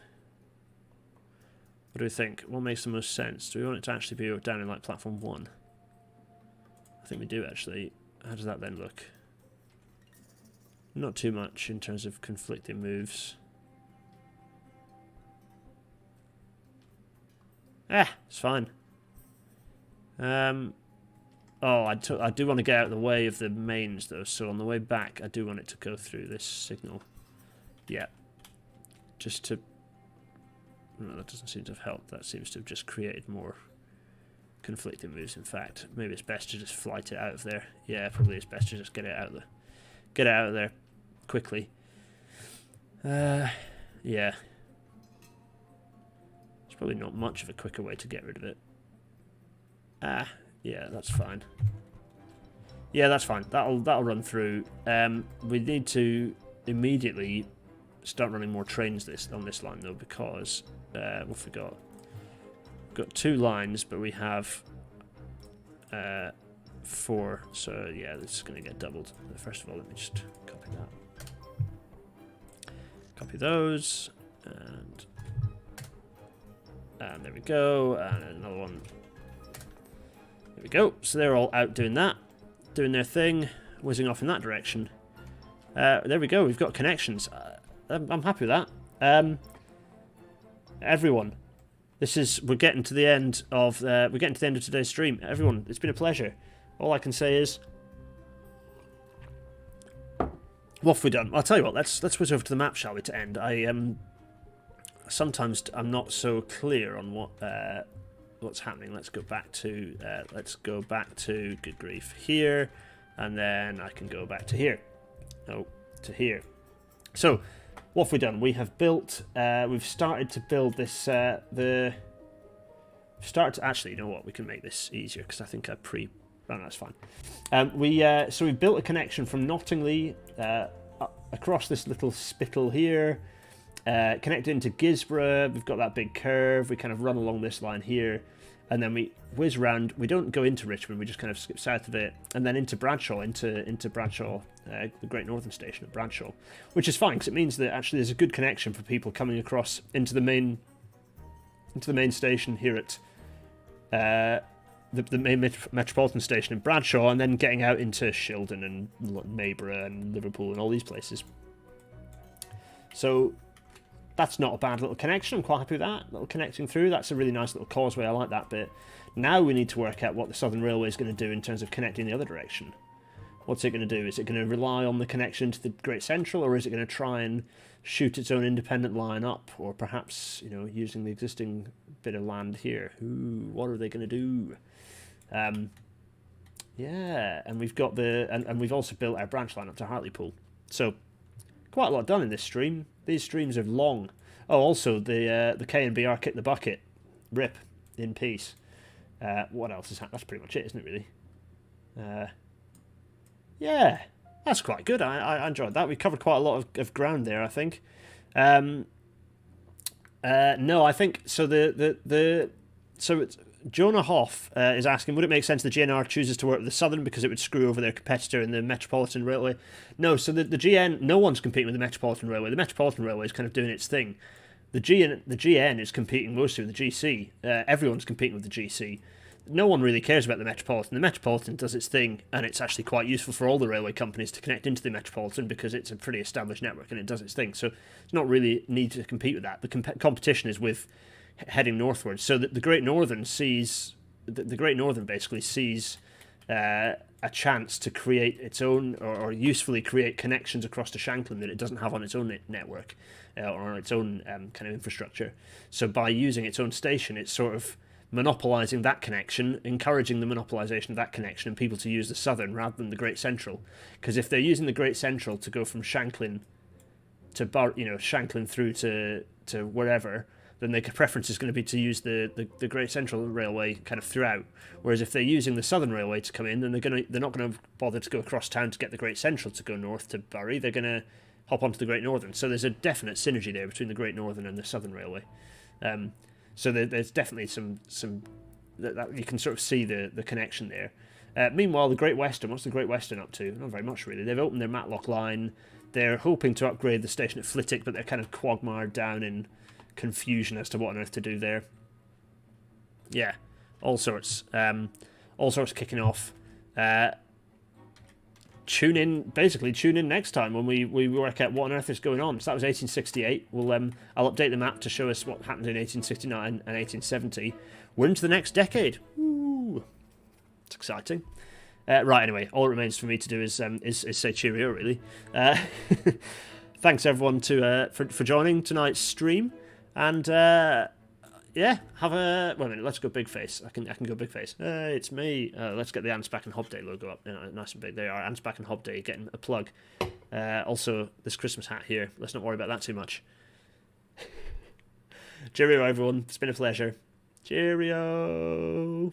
Speaker 1: do we think? What makes the most sense? Do we want it to actually be down in like platform 1? I think we do actually. How does that then look? Not too much in terms of conflicting moves. It's fine. I do want to get out of the way of the mains though, so on the way back I do want it to go through this signal. Yeah. Just to... No, that doesn't seem to have helped. That seems to have just created more conflicting moves, in fact. Maybe it's best to just flight it out of there. Yeah, probably it's best to just get it out of there quickly. Yeah. There's probably not much of a quicker way to get rid of it. Yeah, that's fine. Yeah, that's fine. That'll run through. We need to immediately start running more trains on this line though, because what forgot. We've got 2 lines, but we have 4. So yeah, this is going to get doubled. First of all, let me just copy that. Copy those, and there we go, and another one. There we go. So they're all out doing that. doing their thing, whizzing off in that direction. There we go. We've got connections. I'm happy with that. Everyone, we're getting to the end of today's stream. Everyone, it's been a pleasure. All I can say is, what have we done? I'll tell you what. Let's switch over to the map, shall we? To end, sometimes I'm not so clear on what's happening. Let's go back to good grief here, and then I can go back to here. Oh, to here. So, what have we done? We have built. We've started to build this. Actually, you know what? We can make this easier because I think I Oh, no, that's fine. So we built a connection from Nottingley across this little spittle here, connected into Gizbo. We've got that big curve. We kind of run along this line here, and then we whiz around. We don't go into Richmond. We just kind of skip south of it, and then into Bradshaw, into Bradshaw, the Great Northern Station at Bradshaw, which is fine because it means that actually there's a good connection for people coming across into the main station here at the main metropolitan station in Bradshaw, and then getting out into Shildon and Maybury and Liverpool and all these places. So that's not a bad little connection. I'm quite happy with that. Little connecting through. That's a really nice little causeway. I like that bit. Now we need to work out what the Southern Railway is going to do in terms of connecting the other direction. What's it going to do? Is it going to rely on the connection to the Great Central, or is it going to try and shoot its own independent line up, or perhaps, using the existing bit of land here? Ooh, what are they going to do? Yeah, and we've got and we've also built our branch line up to Hartlepool. So quite a lot done in this stream. These streams are long. Oh, also the K&B are kick the bucket. Rip in peace. What else is that? That's pretty much it, isn't it? Really. Yeah, that's quite good. I enjoyed that. We covered quite a lot of ground there, I think. No, I think so. So it's Jonah Hoff is asking, would it make sense the GNR chooses to work with the Southern because it would screw over their competitor in the Metropolitan Railway? No, so the GN, no one's competing with the Metropolitan Railway. The Metropolitan Railway is kind of doing its thing. The GN is competing mostly with the GC. Everyone's competing with the GC. No one really cares about the Metropolitan. The Metropolitan does its thing, and it's actually quite useful for all the railway companies to connect into the Metropolitan because it's a pretty established network and it does its thing. So it's not really need to compete with that. The competition is with heading northwards. So that the Great Northern sees the Great Northern basically sees a chance to create its own or usefully create connections across to Shanklin that it doesn't have on its own network or on its own kind of infrastructure. So by using its own station, it's sort of monopolising that connection, encouraging the monopolisation of that connection and people to use the Southern rather than the Great Central. Because if they're using the Great Central to go from Shanklin to Shanklin through to wherever, then their preference is going to be to use the Great Central Railway kind of throughout. Whereas if they're using the Southern Railway to come in, then they're not going to bother to go across town to get the Great Central to go north to Bury. They're going to hop onto the Great Northern. So there's a definite synergy there between the Great Northern and the Southern Railway. So there's definitely some that you can sort of see the connection there. Meanwhile, the Great Western, what's the Great Western up to? Not very much, really. They've opened their Matlock line. They're hoping to upgrade the station at Flitwick, but they're kind of quagmired down in confusion as to what on earth to do there. Yeah, all sorts kicking off. Tune in next time when we work out what on earth is going on. So that was 1868. I'll update the map to show us what happened in 1869 and 1870. We're into the next decade. Woo! It's exciting. Right, anyway, all it remains for me to do is say cheerio, really. Thanks everyone for joining tonight's stream, and yeah, have a... Wait a minute, let's go big face. I can go big face. It's me. Let's get the Ansbach and Hobday logo up. Nice and big. There you are. Ansbach and Hobday getting a plug. Also, this Christmas hat here. Let's not worry about that too much. Cheerio, everyone. It's been a pleasure. Cheerio.